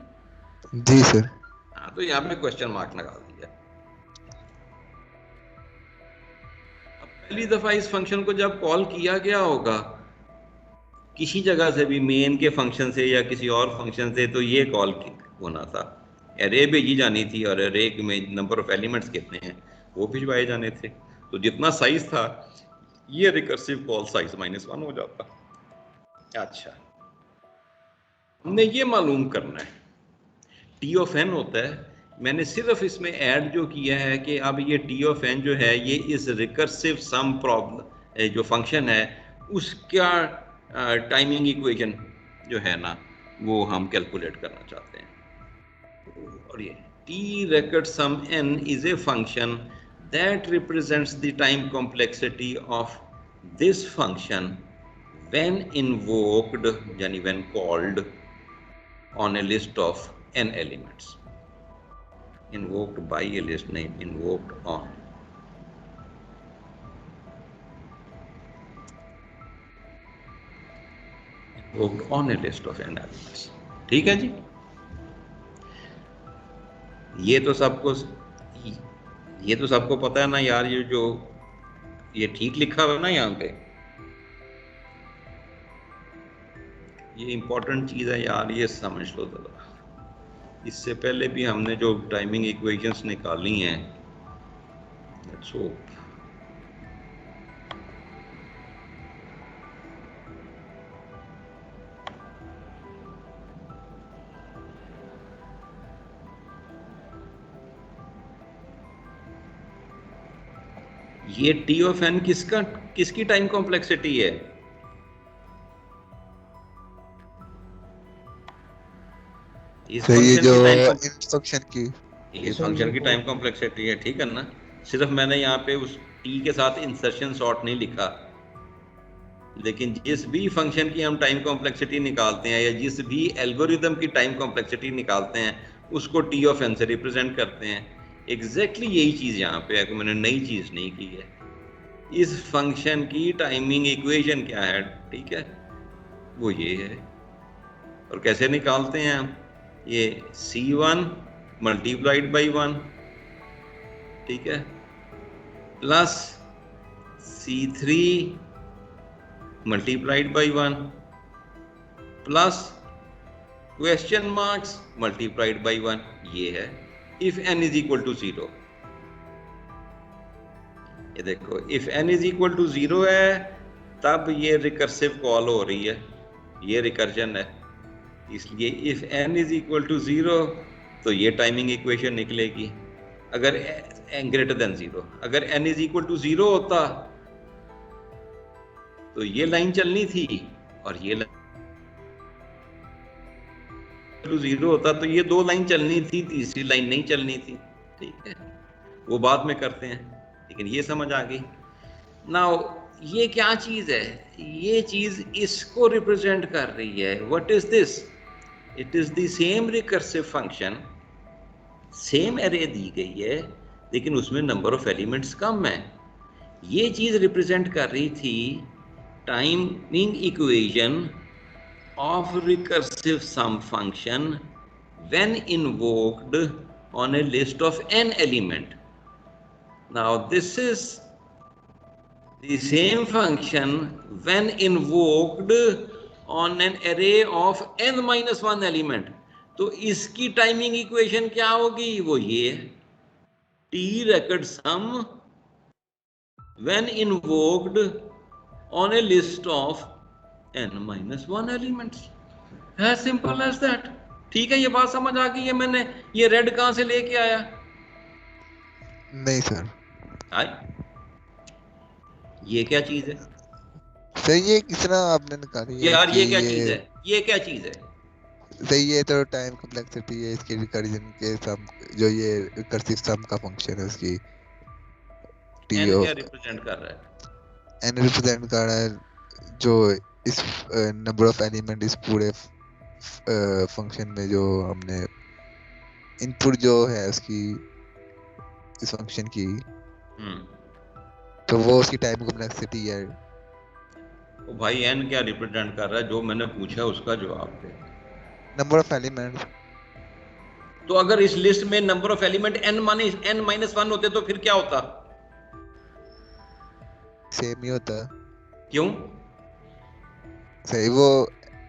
B: जी सर।
A: हाँ, तो यहाँ पे क्वेश्चन मार्क लगा दिया। अब पहली दफा इस फंक्शन को जब कॉल किया गया होगा किसी जगह से भी, मेन के फंक्शन से या किसी और फंक्शन से, तो ये कॉल होना था, एरे भेजी जानी थी और एरे में नंबर ऑफ एलिमेंट्स कितने हैं वो भिजवाए जाने थे। तो जितना साइज था ये रिकर्सिव कॉल साइज -1 हो जाता। अच्छा, हमने ये मालूम करना है T ऑफ n होता है। मैंने सिर्फ इसमें ऐड जो किया है कि अब ये T ऑफ n जो है ये इस रिकर्सिव सम प्रॉब्लम जो फंक्शन है उसका टाइमिंग इक्वेशन जो है ना वो हम कैलकुलेट करना चाहते हैं। और ये T record sum n is a function that represents the time complexity of this function when invoked, यानी when called on a list of n elements. Invoked by a list, नहीं, invoked on. Invoked on a list of n elements. ठीक है जी, ये तो सबको पता है ना यार। ये जो ये ठीक लिखा हुआ है ना यहाँ पे, ये इंपॉर्टेंट चीज है यार, ये समझ लो जरा। इससे पहले भी हमने जो टाइमिंग इक्वेशंस निकाली हैं, लेट्स होप ये T ऑफ n किसकी टाइम कॉम्प्लेक्सिटी है? इस
B: तो ये
A: फंक्शन
B: जो
A: की टाइम
B: फंक्शन की
A: ये
C: सर,
A: फंक्शन
C: ये
A: की टाइम कॉम्प्लेक्सिटी है, ठीक है ना। सिर्फ मैंने यहाँ पे उस टी के साथ इंसर्शन सॉर्ट नहीं लिखा, लेकिन जिस भी फंक्शन की हम टाइम कॉम्प्लेक्सिटी निकालते हैं या जिस भी एल्गोरिदम की टाइम कॉम्प्लेक्सिटी निकालते हैं उसको टी ऑफ एन से रिप्रेजेंट करते हैं। एग्जैक्टली यही चीज़ यहाँ पे है कि मैंने नई चीज़ नहीं की है। इस फंक्शन की टाइमिंग इक्वेशन क्या है, ठीक है, वो ये है। और कैसे निकालते हैं हम, ये C1 मल्टीप्लाइड बाई 1, ठीक है, plus C3 multiplied by 1 plus question marks multiplied by 1, ये है if n is equal to 0। ये देखो if n is equal to 0 है तब ये रिकर्सिव कॉल हो रही है, ये रिकर्जन है, इसलिए if n is equal to 0 तो ये टाइमिंग इक्वेशन निकलेगी। अगर n ग्रेटर देन 0, अगर n इज इक्वल टू 0 होता तो ये लाइन चलनी थी और ये टू 0 होता तो ये दो लाइन चलनी थी, तीसरी लाइन नहीं चलनी थी, ठीक है, वो बाद में करते हैं, लेकिन ये समझ आ गई। नाउ ये क्या चीज है, ये चीज इसको रिप्रेजेंट कर रही है। What is this, it is the same recursive function, same array दी गई है लेकिन उसमें नंबर ऑफ एलिमेंट्स कम है। ये चीज रिप्रेजेंट कर रही थी timing equation of recursive sum function when invoked on a list of n element. Now this is the same function when invoked on an array of n minus 1 element. तो इसकी timing equation क्या होगी, वो ये t record sum when invoked on a list of n minus 1 elements, as simple as that। ठीक है, ये बात समझ आ गई है। मैंने ये रेड कहां से लेके आया?
B: नहीं सर।
A: हाय, ये क्या चीज है
B: सर ये किस तरह आपने निकाली है
A: यार?
B: कि
A: ये क्या चीज है, ये क्या चीज है?
B: सर ये तो टाइम कॉम्प्लेक्सिटी है, इसके रिकर्जन के सम, जो ये रिकर्सिव सम का फंक्शन है उसकी टी
A: n
B: ऑफ
A: क्या रिप्रेजेंट कर रहा है?
B: n रिप्रेजेंट कर रहा है जो इस नंबर ऑफ एलिमेंट इस पूरे फंक्शन में जो हमने इनपुट जो है उसकी इस फंक्शन की, तो वो उसकी टाइम कॉम्प्लेक्सिटी है।
A: तो भाई n क्या रिप्रेजेंट कर रहा है? जो मैंने पूछा उसका जवाब दे।
B: Number of elements.
A: तो अगर इस लिस्ट में number of element n minus 1 होते तो फिर क्या होता?
B: सेम ही होता।
A: क्यों?
B: सही, वो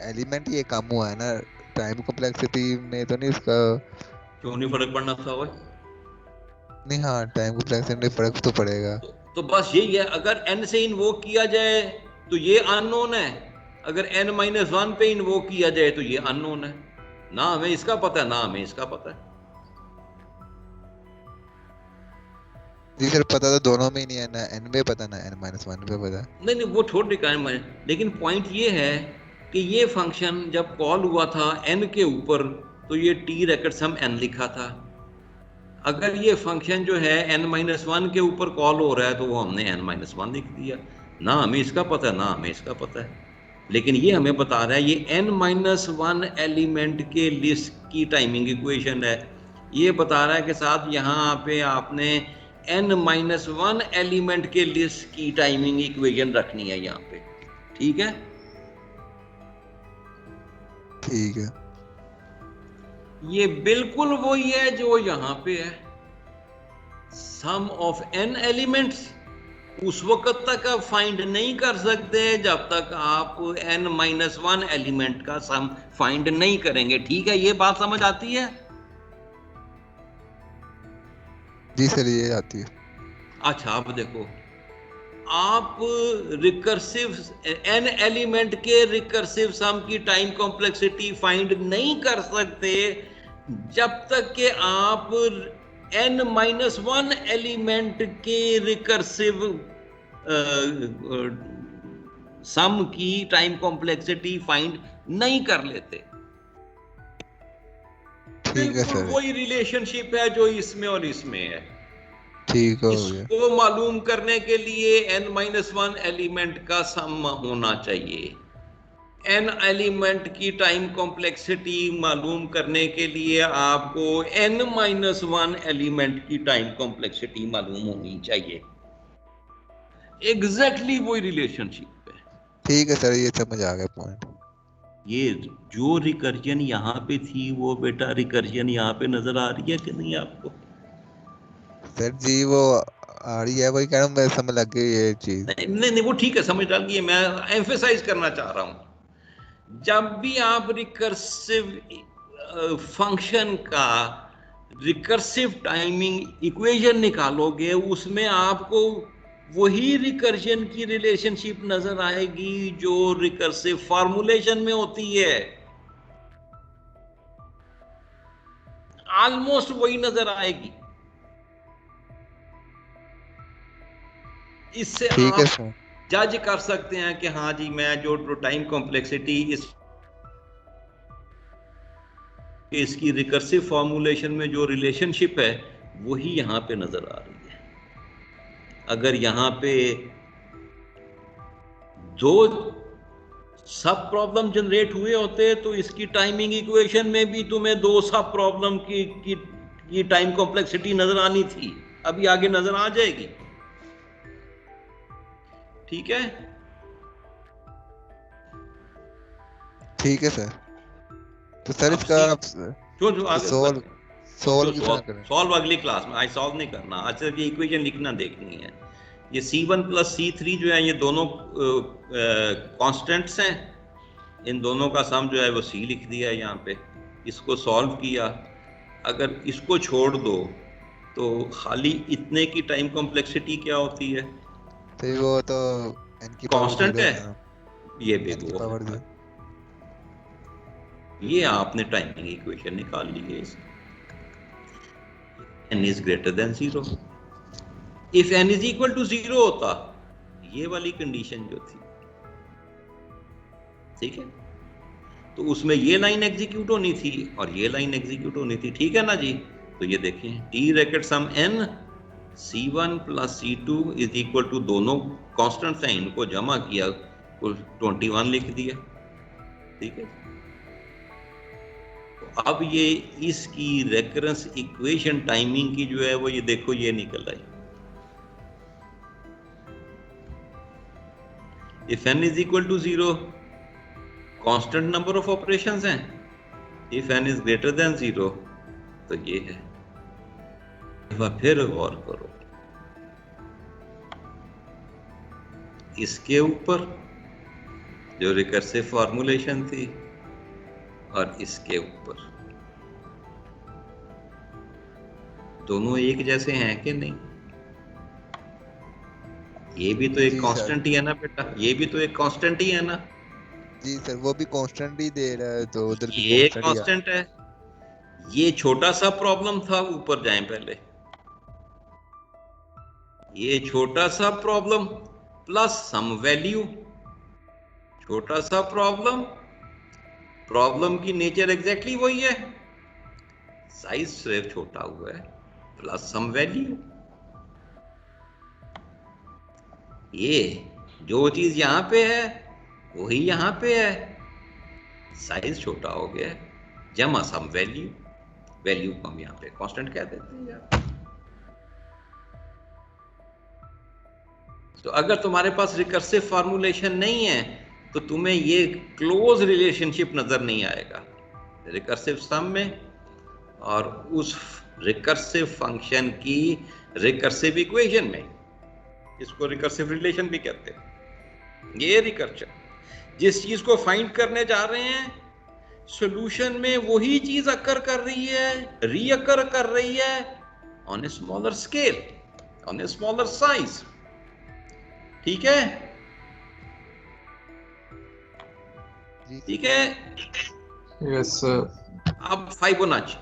B: एलिमेंट ये कम हुआ है ना, टाइम कॉम्प्लेक्सिटी में तो नहीं उसका
A: क्यों नहीं फर्क पड़ना था भाई?
B: नहीं, हाँ टाइम कॉम्प्लेक्सिटी में फर्क तो पड़ेगा।
A: तो बस यही है, अगर n से इन्वोक किया जाए तो ये अननोन है, अगर n माइनस 1 पे इन्वोक किया जाए तो ये अननोन है। ना हमें इसका पता है ना हमें इसका पता है।
B: जी सर, पता तो दोनों में ही नहीं है, ना n पे पता ना n माइनस 1 पे पता।
A: नहीं नहीं, वो छोड़ दिखाए, लेकिन पॉइंट ये है कि ये फंक्शन जब कॉल हुआ था n के ऊपर तो ये t रेकर्ड सम n लिखा था। अगर ये फंक्शन जो है n माइनस 1 के ऊपर कॉल हो रहा है तो वो हमने n माइनस 1 लिख दिया। ना हमें इसका पता है ना हमें इसका पता है, लेकिन ये हमें बता रहा है ये n माइनस 1 एलिमेंट के लिस्ट की टाइमिंग इक्वेशन है। ये बता रहा है कि साथ यहाँ पे आपने n माइनस 1 एलिमेंट के लिस्ट की टाइमिंग इक्वेशन रखनी है यहाँ पे, ठीक है?
B: ठीक है।
A: ये बिल्कुल वही है जो यहाँ पे है। सम ऑफ n एलिमेंट्स उस वक्त तक आप फाइंड नहीं कर सकते जब तक आप n माइनस 1 एलिमेंट का सम फाइंड नहीं करेंगे, ठीक है? ये बात समझ आती है?
B: जी सर, ये आती है।
A: अच्छा, अब देखो, आप रिकर्सिव n एलिमेंट के रिकर्सिव सम की टाइम कॉम्प्लेक्सिटी फाइंड नहीं कर सकते जब तक कि आप n माइनस 1 एलिमेंट के रिकर्सिव सम की टाइम कॉम्प्लेक्सिटी फाइंड नहीं कर लेते।
B: ठीक है
A: बिल्कुल
B: सर,
A: वही रिलेशनशिप है जो इसमें और इसमें है।
B: ठीक हो गया।
A: इसको मालूम करने के लिए n-1 एलिमेंट का सम होना चाहिए। n एलिमेंट की टाइम कॉम्प्लेक्सिटी मालूम करने के लिए आपको n-1 एलिमेंट की टाइम कॉम्प्लेक्सिटी मालूम होनी चाहिए। एग्जैक्टली वही रिलेशनशिप है।
B: ठीक है सर, ये समझ आ गया पॉइंट।
A: ये जो रिकर्जन यहाँ पे थी वो बेटा रिकर्जन यहाँ पे नजर आ रही है कि नहीं आपको?
B: सर जी वो आ रही है, वही कह रहा हूँ, मैं समझ लग गई ये चीज।
A: नहीं नहीं नहीं, वो ठीक है, समझ डाल गई। मैं एम्फेसाइज करना चाह रहा हूं, जब भी आप रिकर्सिव फंक्शन का रिकर्सिव टाइमिंग इक्वेशन निकालोगे, उसमें आपको वही रिकर्जन की रिलेशनशिप नजर आएगी जो रिकर्सिव फॉर्मूलेशन में होती है। ऑलमोस्ट वही नजर आएगी। इससे
B: ठीक है
A: आप
B: सर,
A: जज कर सकते हैं कि हाँ जी, मैं जो टाइम कॉम्प्लेक्सिटी इसकी रिकर्सिव फॉर्मूलेशन में जो रिलेशनशिप है वही यहाँ पे नजर आ रही है। अगर यहाँ पे दो सब प्रॉब्लम जनरेट हुए होते तो इसकी टाइमिंग इक्वेशन में भी तुम्हें दो सब प्रॉब्लम की टाइम कॉम्प्लेक्सिटी नजर आनी थी। अभी आगे नजर आ जाएगी। ठीक है,
B: ठीक है सर। तो सर इसका आप सोल्व कितना करें?
A: सॉल्व अगली क्लास में। आज सॉल्व नहीं करना, आज सिर्फ ये इक्वेशन लिखना देखनी है। ये C1 प्लस C3 जो है, ये दोनों कांस्टेंट्स हैं। इन दोनों का सम जो है वो C लिख दिया है यहाँ पे। इसको सॉल्व किया, अगर इसको छोड़ दो तो खाली इतने की टाइम कॉम्प्लेक्सिटी क्या होती है?
B: तो वो तो n की पावर
A: कांस्टेंट
B: 0
A: है,
B: ना,
A: ये
B: n की
A: वो
B: पावर
A: है।
B: 0।
A: ये आपने टाइमिंग इक्वेशन निकाल ली है इसकी। n is greater than 0। if n is equal to 0 होता, ये वाली कंडीशन जो थी, ठीक है, तो उसमें ये लाइन एग्जीक्यूट होनी थी और ये लाइन एग्जीक्यूट होनी थी। ठीक है ना जी? तो ये देखें, t bracket some n C1 plus C2 is equal to, दोनों कॉन्स्टेंट्स हैं, इनको जमा किया, कुल 21 लिख दिया। ठीक है, अब ये इसकी रेकरेंस इक्वेशन टाइमिंग की जो है वो, ये देखो, ये निकल आई। If n is equal to 0, constant number of operations हैं। If n is greater than 0, तो ये है। फिर गौर करो, इसके ऊपर जो रिकर्सिव फॉर्मूलेशन थी और इसके ऊपर, दोनों एक जैसे हैं कि नहीं? ये भी तो एक कांस्टेंट ही है ना बेटा, ये भी तो एक कांस्टेंट ही है ना।
B: जी सर, वो भी कांस्टेंट ही दे रहा है, तो उधर भी
A: ये
B: कांस्टेंट
A: कांस्टेंट है। ये छोटा सा प्रॉब्लम था, ऊपर जाएं पहले। ये छोटा सा प्रॉब्लम प्लस सम वैल्यू, छोटा सा प्रॉब्लम, प्रॉब्लम की नेचर एग्जैक्टली वही है, साइज सिर्फ छोटा हुआ है, प्लस सम वैल्यू। ये जो चीज यहां पे है वही यहां पे है, साइज छोटा हो गया, जमा सम वैल्यू। वैल्यू को हम यहां पे कांस्टेंट कह देते हैं यार। तो अगर तुम्हारे पास रिकर्सिव फॉर्मूलेशन नहीं है तो तुम्हें ये क्लोज रिलेशनशिप नजर नहीं आएगा रिकर्सिव सम में और उस रिकर्सिव फंक्शन की रिकर्सिव इक्वेशन में। इसको रिकर्सिव रिलेशन भी कहते हैं। ये रिकर्शन, जिस चीज को फाइंड करने जा रहे हैं, सॉल्यूशन में वही चीज अकर कर रही है, रीअकर कर रही है, on a smaller scale, on a smaller size. ठीक है, ठीक है।
E: Yes sir.
A: अब फिबोनाची,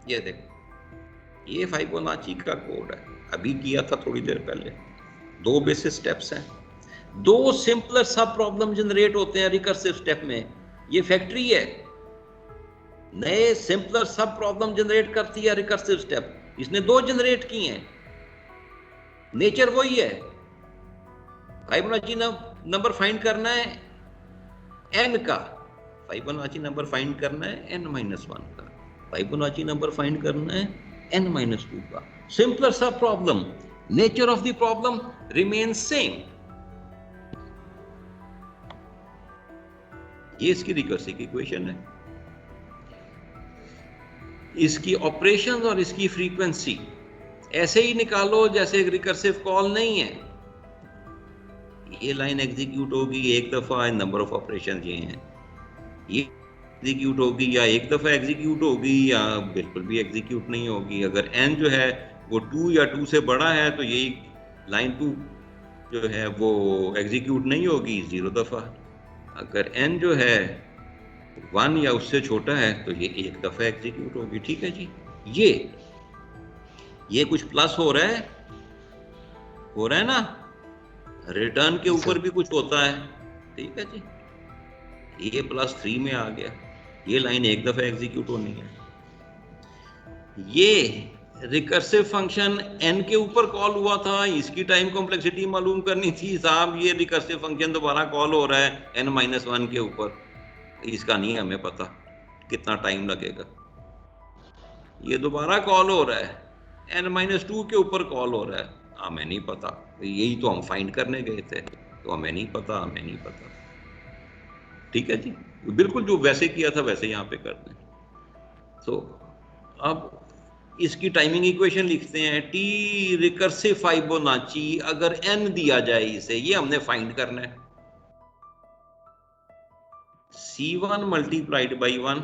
A: ये देखो, ये फिबोनाची का कोड है, अभी किया था थोड़ी देर पहले। दो बेसिस स्टेप्स हैं, दो सिंपलर सब प्रॉब्लम जनरेट होते हैं रिकर्सिव स्टेप में। ये फैक्ट्री है, नए सिंपलर सब प्रॉब्लम जनरेट करती है रिकर्सिव स्टेप। इसने 2 जनरेट किए हैं, नेचर वही है। फिबोनाची नंबर फाइंड करना है n का, फिबोनाची नंबर फाइंड करना है n-1 का, फिबोनाची नंबर फाइंड करना है n-2 का। सिंपलर सब problem, nature of the problem remains same. ये इसकी रिकर्सिव इक्वेशन है। इसकी ऑपरेशंस और इसकी फ्रीक्वेंसी ऐसे ही निकालो जैसे एक रिकर्सिव कॉल नहीं है। ये लाइन एग्जीक्यूट होगी एक दफा, नंबर ऑफ ऑपरेशन ये हैं, ये एग्जीक्यूट होगी या एक दफा एग्जीक्यूट होगी या बिल्कुल भी एग्जीक्यूट नहीं होगी। अगर n जो है वो 2 या 2 से बड़ा है तो यही लाइन 2 जो है वो एग्जीक्यूट नहीं होगी 0 दफा। अगर n जो है 1 या उससे छोटा है तो ये एक दफा एग्जीक्यूट होगी। ठीक है जी, ये कुछ प्लस हो रहा है ना, रिटर्न के ऊपर भी कुछ होता है। ठीक है जी, ये +3 में आ गया, ये लाइन एक दफा एग्जीक्यूट होनी है। ये रिकर्सिव फंक्शन n के ऊपर कॉल हुआ था, इसकी टाइम कॉम्प्लेक्सिटी मालूम करनी थी साहब। ये रिकर्सिव फंक्शन दोबारा कॉल हो रहा है n-1 के ऊपर, इसका नहीं हमें पता कितना टाइम लगेगा। ये दोबारा कॉल हो रहा है n-2 के ऊपर कॉल हो रहा है, हमें नहीं पता। यही तो हम फाइंड करने गए थे, तो हमें नहीं पता। ठीक है जी, बिल्कुल जो वैसे किया था वैसे यहाँ पे कर दें। तो अब इसकी टाइमिंग इक्वेशन लिखते हैं। टी रिकर्सिव फिबोनाची अगर n दिया जाए इसे, ये हमने फाइंड करना है। C1 मल्टीप्लाइड बाई 1,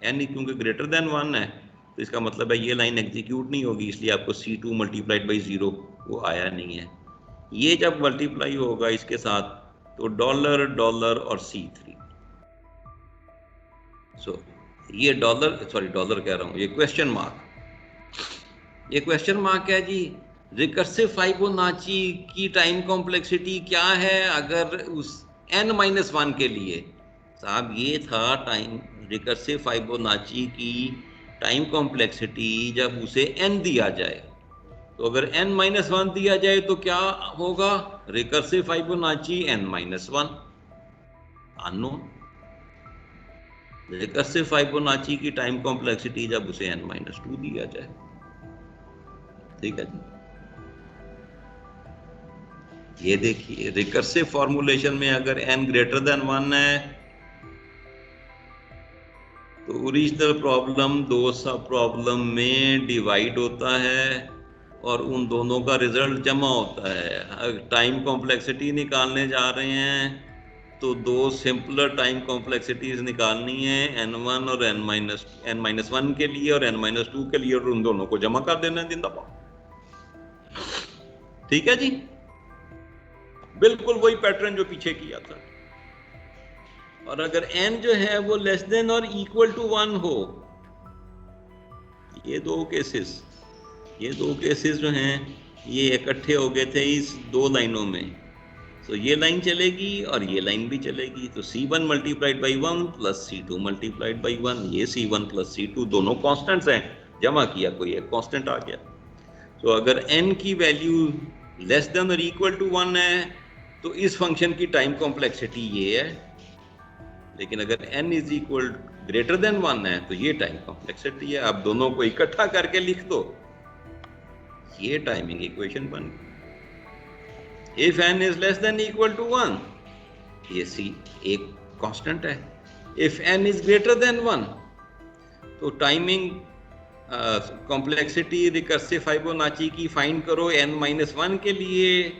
A: n क्योंकि ग्रेटर देन 1 है तो इसका मतलब है ये लाइन एग्जीक्यूट नहीं होगी, इसलिए आपको C2 मल्टीप्लाइड बाई 0 वो आया नहीं है। ये जब मल्टीप्लाई होगा इसके साथ तो $, और C3। सो ये डॉलर कह रहा हूँ, ये क्वेश्चन मार्क है जी। रिकर्सिव फिबोनाची की टाइम कॉम्प्लेक्सिटी क्या है अगर उस n-1 के लिए? साहब ये था टाइम रिकर्सिव फिबोनाची की टाइम कॉम्प्लेक्सिटी जब उसे n दिया जाए। तो अगर n-1 दिया जाए तो क्या होगा? Recursive Fibonacci n-1 unknown. Recursive Fibonacci की टाइम कॉम्प्लेक्सिटी जब उसे n-2 दिया जाए। ठीक है जी, ये देखिए रिकर्सिव फॉर्मूलेशन में अगर n ग्रेटर देन 1 है तो ओरिजिनल प्रॉब्लम 2 सब प्रॉब्लम में डिवाइड होता है और उन दोनों का रिजल्ट जमा होता है। टाइम कॉम्प्लेक्सिटी निकालने जा रहे हैं तो 2 सिंपलर टाइम कॉम्प्लेक्सिटीज निकालनी है, n1 और n-1 के लिए और n-2 के लिए, और उन दोनों को जमा कर देना है जिंदाबाद। ठीक है जी, बिल्कुल वही पैटर्न जो पीछे किया था। और अगर n जो है वो लेस देन और इक्वल टू 1 हो, ये दो केसेस जो हैं ये इकट्ठे हो गए थे इस 2 लाइनों में, तो ये लाइन चलेगी और ये लाइन भी चलेगी। तो C1 multiplied by 1 plus C2 multiplied by 1, ये C1 प्लस C2 दोनों कांस्टेंट्स हैं, जमा किया कोई एक कांस्टेंट आ गया। तो अगर n की वैल्यू लेस देन और इक्वल टू 1 है तो इस फंक्शन की टाइम कॉम्प्लेक्सिटी ये है, लेकिन अगर n is equal greater than 1 है तो ये टाइम कॉम्प्लेक्सिटी है। आप दोनों को इकट्ठा करके लिख दो, ये टाइमिंग इक्वेशन बन गई। If n is less than equal to 1, ये C एक कांस्टेंट है। If n is greater than 1, तो टाइमिंग कॉम्प्लेक्सिटी रिकर्सिव फिबोनाची की फाइंड करो n-1 के लिए,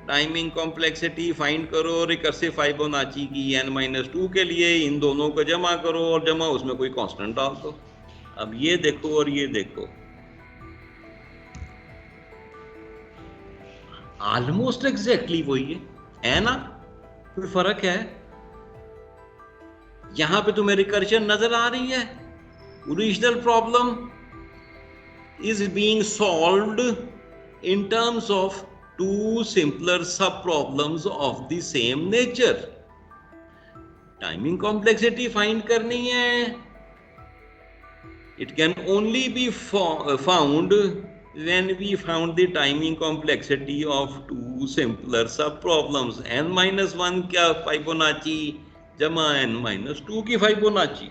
A: टाइमिंग कॉम्प्लेक्सिटी फाइंड करो रिकर्सिव फिबोनाची की n-2 के लिए, इन दोनों को जमा करो और जमा उसमें कोई कांस्टेंट डाल दो। अब ये देखो और ये देखो, ऑलमोस्ट एग्जैक्टली वही है ना? कोई फर्क है? यहां पे तुम्हें रिकर्जन नजर आ रही है। Original problem is being solved in terms of 2 simpler sub problems of the same nature. Timing complexity find करनी है It can only be found when we found the timing complexity of two simpler subproblems. n-1 क्या Fibonacci जमा n-2 की Fibonacci.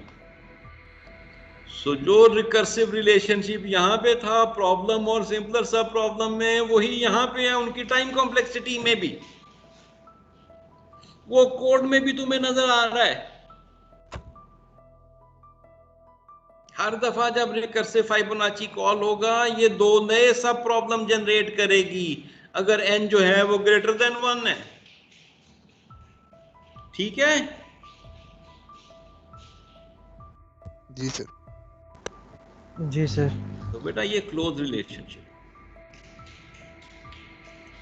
A: So जो recursive relationship यहाँ पे था problem और सिंपलर सब प्रॉब्लम में, वही यहाँ पे है उनकी टाइम कॉम्प्लेक्सिटी में भी, वो कोड में भी तुम्हें नजर आ रहा है. हर दफा जब रिकर्सिव फाइबोनाची कॉल होगा ये दो नए सब प्रॉब्लम जनरेट करेगी अगर n जो है वो ग्रेटर देन 1 है. ठीक है
B: जी सर.
C: जी सर.
A: तो बेटा ये क्लोज रिलेशनशिप.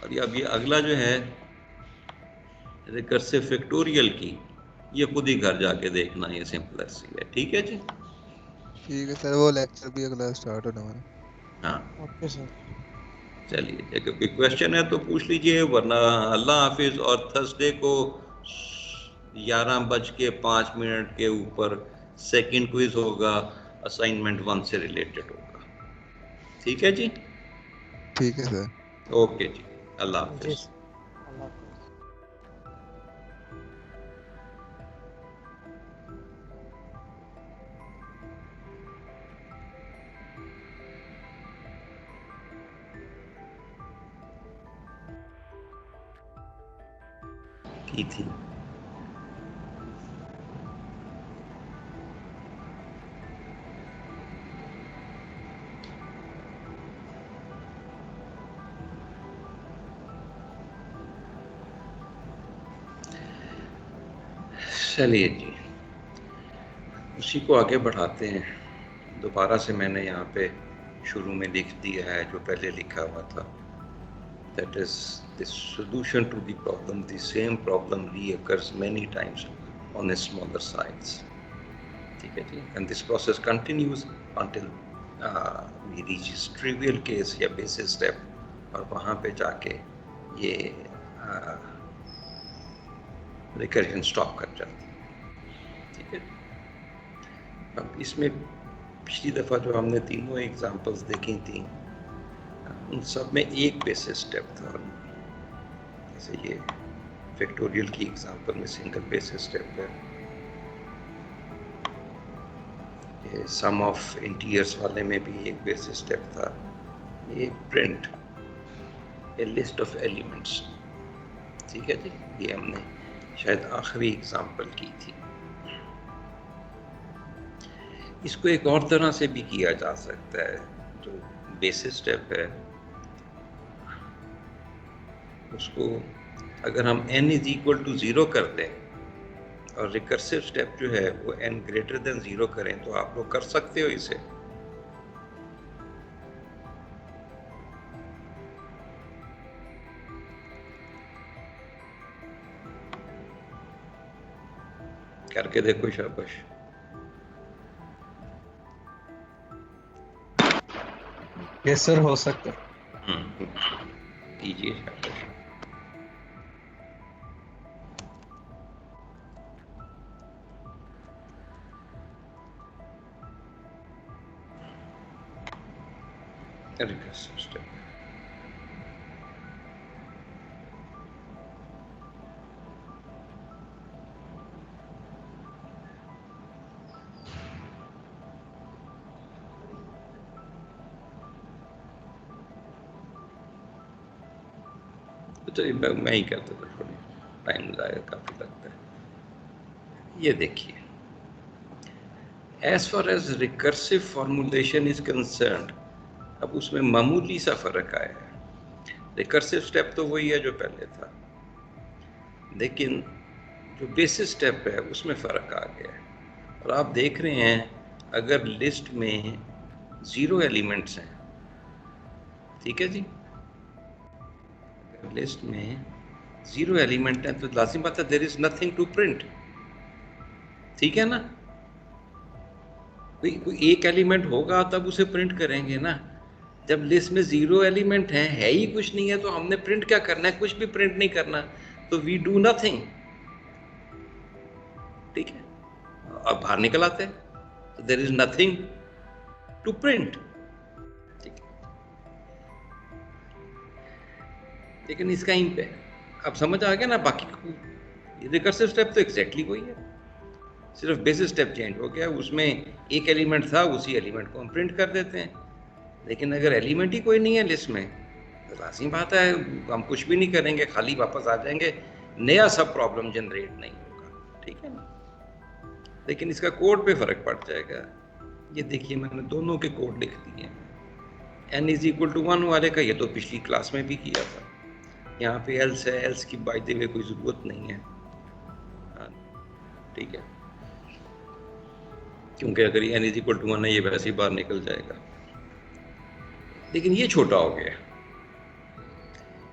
A: और ये अभी अगला जो है रिकर्सिव फैक्टोरियल की, ये खुद ही घर जाके देखना, ये सिंपलर सी है. ठीक है जी.
B: ठीक है सर, वो लेक्चर भी अगला स्टार्ट होने वाला है.
A: हाँ
C: ओके सर.
A: चलिए, अगर कोई क्वेश्चन है तो पूछ लीजिए, वरना अल्लाह हाफिज. और थर्सडे को 11:05 के ऊपर सेकंड क्विज होगा, असाइनमेंट 1 से रिलेटेड होगा. ठीक है जी.
B: ठीक है सर.
A: ओके जी, अल्लाह
C: जी
A: हाफिज.
C: सर. अल्लाह हाफ़िज़.
A: की थी. चलिए जी, उसी को आगे बढ़ाते हैं. दोबारा से मैंने यहाँ पे शुरू में लिख दिया है जो पहले लिखा हुआ था. That is the solution to the problem. The same problem reoccurs many times on a smaller size. ठीक है जी. And this process continues until we reach trivial case या basis step, और वहाँ पे जाके ये रिकर्जन स्टॉप कर जाती है. ठीक है. अब इसमें पिछली दफ़ा जो हमने तीनों एग्जांपल्स देखी थी, उन सब में एक बेसिस स्टेप था. जैसे ये फैक्टोरियल की एग्जांपल में सिंगल बेसिस स्टेप है. ये सम ऑफ इंटीजर्स वाले में भी एक बेसिस स्टेप था. ये print A list of elements. ठीक है जी. ये हमने शायद आखिरी एग्जांपल की थी. इसको एक और तरह से भी किया जा सकता है. जो बेसिस स्टेप है उसको अगर हम n इज इक्वल टू 0 कर दें और रिकर्सिव स्टेप जो है वो n ग्रेटर देन 0 करें, तो आप लोग कर सकते हो इसे. करके देखो, शाबाश.
E: यस सर, हो सकता है.
A: कीजिए, शाबाश. Recursive step. चलिए मैं ही करता था, थोड़ी टाइम काफ़ी लगता है. ये देखिए, as far as recursive formulation is concerned, अब उसमें मामूली सा फर्क आया है. रिकर्सिव स्टेप तो वही है जो पहले था, लेकिन जो बेसिस स्टेप है उसमें फ़र्क आ गया है. और आप देख रहे हैं, अगर लिस्ट में 0 एलिमेंट्स हैं, ठीक है जी, लिस्ट में 0 एलिमेंट है तो लाजिम बात है there is nothing to print. ठीक है ना. कोई एक एलिमेंट होगा तब उसे प्रिंट करेंगे ना. जब लिस्ट में 0 एलिमेंट है ही कुछ नहीं है, तो हमने प्रिंट क्या करना है? कुछ भी प्रिंट नहीं करना, तो वी डू नथिंग. ठीक है. अब बाहर निकल आते हैं, तो there is nothing to print. ठीक है, लेकिन इसका इम्पैक्ट अब समझ आ गया ना। बाकी रिकर्सिव स्टेप तो एग्जैक्टली वही है, सिर्फ बेसिस स्टेप चेंज हो गया। उसमें एक एलिमेंट था, उसी एलिमेंट को हम प्रिंट कर देते हैं। लेकिन अगर एलिमेंट ही कोई नहीं है लिस्ट में तो लाज़मी बात है हम कुछ भी नहीं करेंगे, खाली वापस आ जाएंगे, नया सब प्रॉब्लम जनरेट नहीं होगा। ठीक है ना, लेकिन इसका कोड पे फर्क पड़ जाएगा। ये देखिए मैंने दोनों के कोड लिख दिए हैं। n इज इक्वल टू 1 वाले का ये तो पिछली क्लास में भी किया था। यहाँ पे एल्स है, एल्स की बाय द वे कोई ज़रूरत नहीं है। ठीक है, क्योंकि अगर n इज इक्वल टू 1 है ये वैसे ही बाहर निकल जाएगा। लेकिन ये छोटा हो गया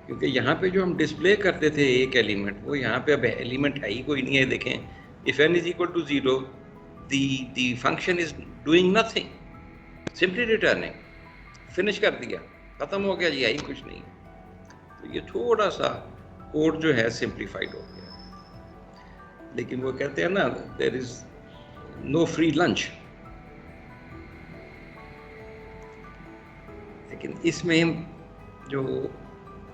A: क्योंकि यहाँ पे जो हम डिस्प्ले करते थे एक एलिमेंट, वो यहाँ पे अब एलिमेंट है ही कोई नहीं है। देखें if n is equal to 0 the function is doing nothing, simply returning, finish कर दिया, खत्म हो गया जी, आई कुछ नहीं। तो ये थोड़ा सा कोड जो है सिंप्लीफाइड हो गया। लेकिन वो कहते हैं ना there is no free lunch. लेकिन इसमें जो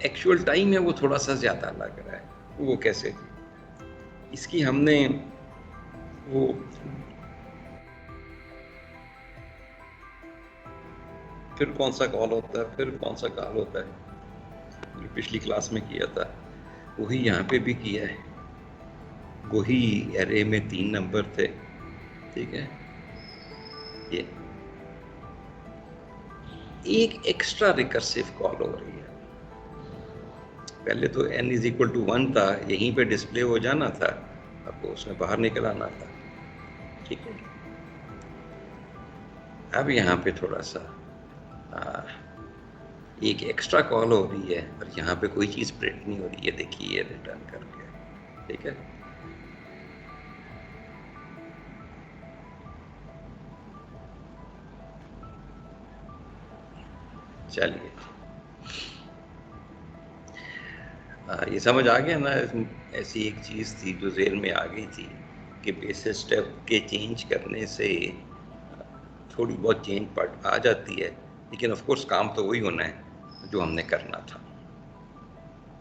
A: एक्चुअल टाइम है वो थोड़ा सा ज़्यादा लग रहा है। वो कैसे? इसकी हमने वो फिर कौन सा कॉल होता है, फिर कौन सा कॉल होता है जो पिछली क्लास में किया था वही यहाँ पे भी किया है। वही एरे में 3 नंबर थे। ठीक है, ये एक एक्स्ट्रा रिकर्सिव कॉल हो रही है। पहले तो n इज इक्वल टू 1 था, यहीं पे डिस्प्ले हो जाना था, आपको उसमें बाहर निकल आना था। ठीक है, अब यहाँ पे थोड़ा सा एक एक्स्ट्रा कॉल हो रही है और यहाँ पे कोई चीज़ प्रिंट नहीं हो रही है। देखिए ये रिटर्न कर गया। ठीक है, चलिए ये समझ आ गया ना। ऐसी एक चीज़ थी जो जेल में आ गई थी कि बेसिस स्टेप के चेंज करने से थोड़ी बहुत चेंज पार्ट आ जाती है, लेकिन ऑफ कोर्स काम तो वही होना है जो हमने करना था।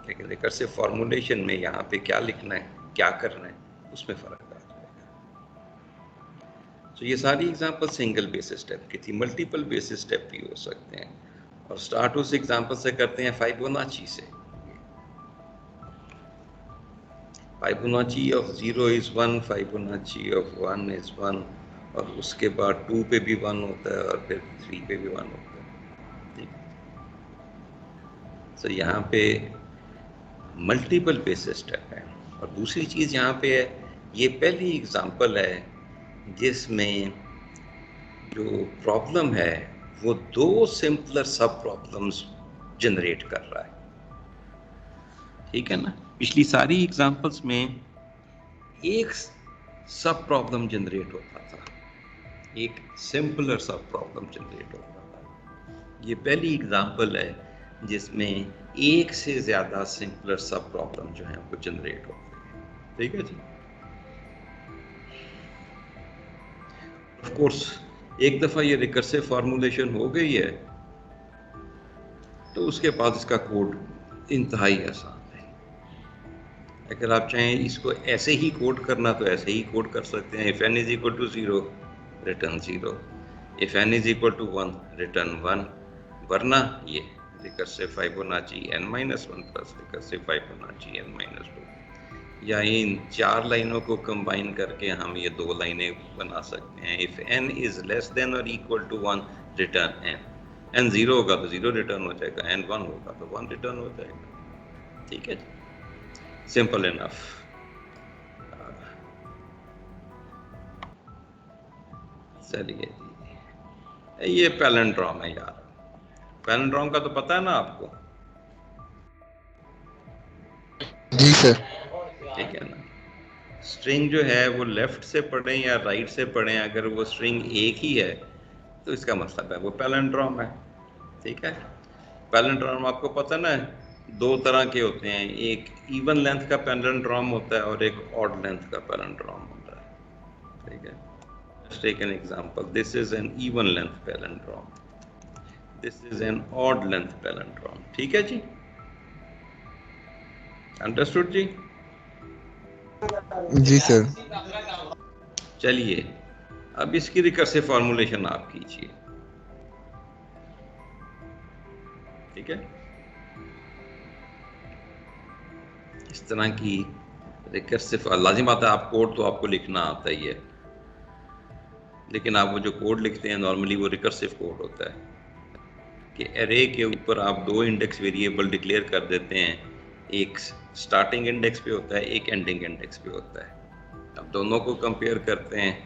A: लेकिन रिकर्सिव फॉर्मूलेशन में यहाँ पे क्या लिखना है, क्या करना है, उसमें फ़र्क आ जाएगा। तो ये सारी एग्जांपल सिंगल बेसिस स्टेप की थी। मल्टीपल बेसिस स्टेप भी हो सकते हैं। और स्टार्ट उस एग्जांपल से करते हैं फिबोनाची से। Fibonacci of 0 is 1, Fibonacci of 1 is 1, और उसके बाद 2 पे भी 1 होता है और फिर 3 पे भी 1 होता है। तो यहाँ पे मल्टीपल बेसिस स्टेप है। और दूसरी चीज़ यहाँ पे है, ये पहली एग्जांपल है जिसमें जो प्रॉब्लम है वो 2 सिंपलर सब प्रॉब्लम्स जनरेट कर रहा है। ठीक है ना, पिछली सारी एग्जांपल्स में एक सब प्रॉब्लम जनरेट होता था, एक सिंपलर सब प्रॉब्लम जनरेट होता था। ये पहली एग्जांपल है जिसमें एक से ज़्यादा सिंपलर सब प्रॉब्लम जो है वो जनरेट होते हैं। ठीक है जी। ऑफ कोर्स एक दफ़ा ये रिकर्सिव फॉर्मूलेशन हो गई है तो उसके बाद इसका कोड इंतहाई आसान है। अगर आप चाहें इसको ऐसे ही कोड करना तो ऐसे ही कोड कर सकते हैं। If n is equal to 0 return 0, if n is equal to 1 return 1, वरना ये recursive Fibonacci n-1 plus recursive Fibonacci n-2, या इन 4 लाइनों को कंबाइन करके हम ये 2 लाइनें बना सकते हैं। If n is less then और इक्वल टू 1 रिटर्न n 0 होगा तो 0 रिटर्न हो जाएगा, n 1 होगा तो 1 रिटर्न हो जाएगा। ठीक है, सिंपल इनफ। चलिए जी, ये पैलिंड्रोम है यार। पैलिंड्रोम का तो पता है ना आपको?
B: जी सर।
A: ठीक है ना, स्ट्रिंग जो है वो लेफ्ट से पढ़ें या राइट से पढ़ें, अगर वो स्ट्रिंग एक ही है तो इसका मतलब है वो पैलिंड्रोम है। ठीक है, पैलिंड्रोम आपको पता ना 2 तरह के होते हैं, एक इवन लेंथ का पैलिंड्रोम होता है और एक ऑड लेंथ का पैलिंड्रोम होता है। ठीक है, Let's take an example. This is an even length palindrome. This is an odd length palindrome. ठीक है जी? Understood जी?
B: जी सर।
A: चलिए अब इसकी रिकर्सिव फॉर्मूलेशन आप कीजिए। ठीक है, इस तरह की रिकर्सिव, लाजिम बात है आप कोड तो आपको लिखना आता ही है, लेकिन आप वो जो कोड लिखते हैं नॉर्मली वो रिकर्सिव कोड होता है कि एरे के ऊपर आप दो इंडेक्स वेरिएबल डिक्लेयर कर देते हैं, एक स्टार्टिंग इंडेक्स पे होता है, एक एंडिंग इंडेक्स पे होता है। अब दोनों को कंपेयर करते हैं।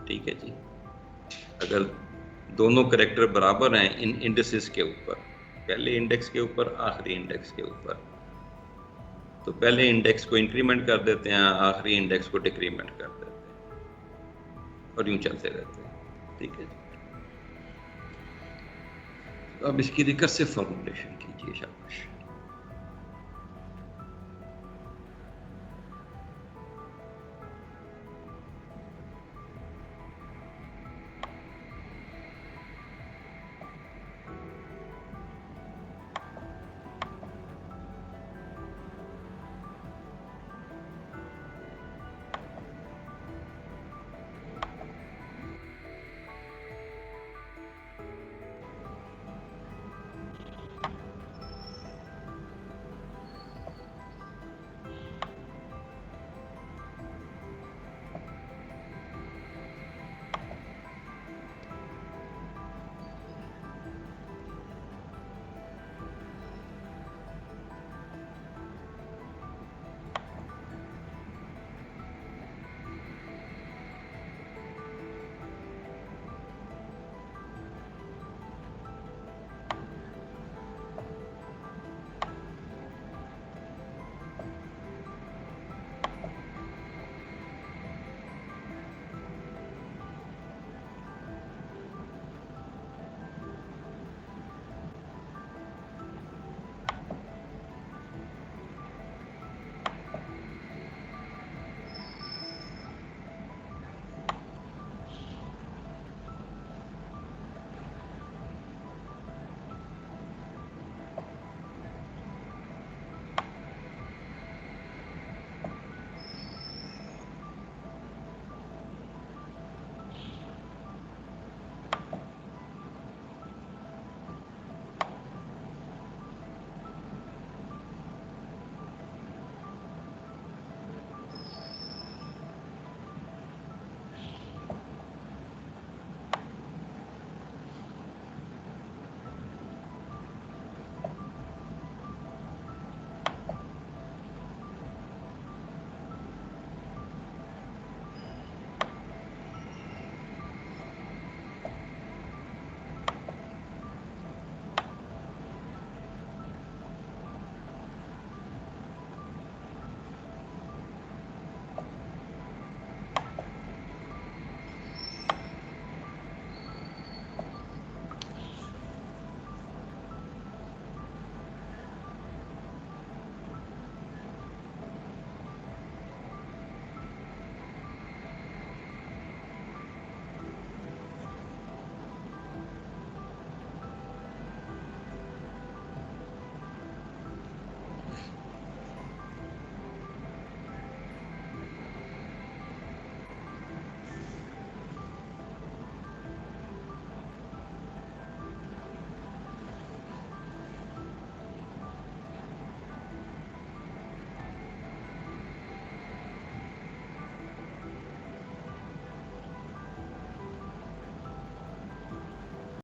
A: ठीक है जी, अगर दोनों कैरेक्टर बराबर हैं इन इंडेक्सेस के ऊपर, पहले इंडेक्स के ऊपर आखिरी इंडेक्स के ऊपर, तो पहले इंडेक्स को इंक्रीमेंट कर देते हैं, आखिरी इंडेक्स को डिक्रीमेंट कर देते हैं और यूं चलते रहते हैं। ठीक है जी, तो अब इसकी रिकर्सिव फॉर्मूलेशन कीजिए। शाबाश।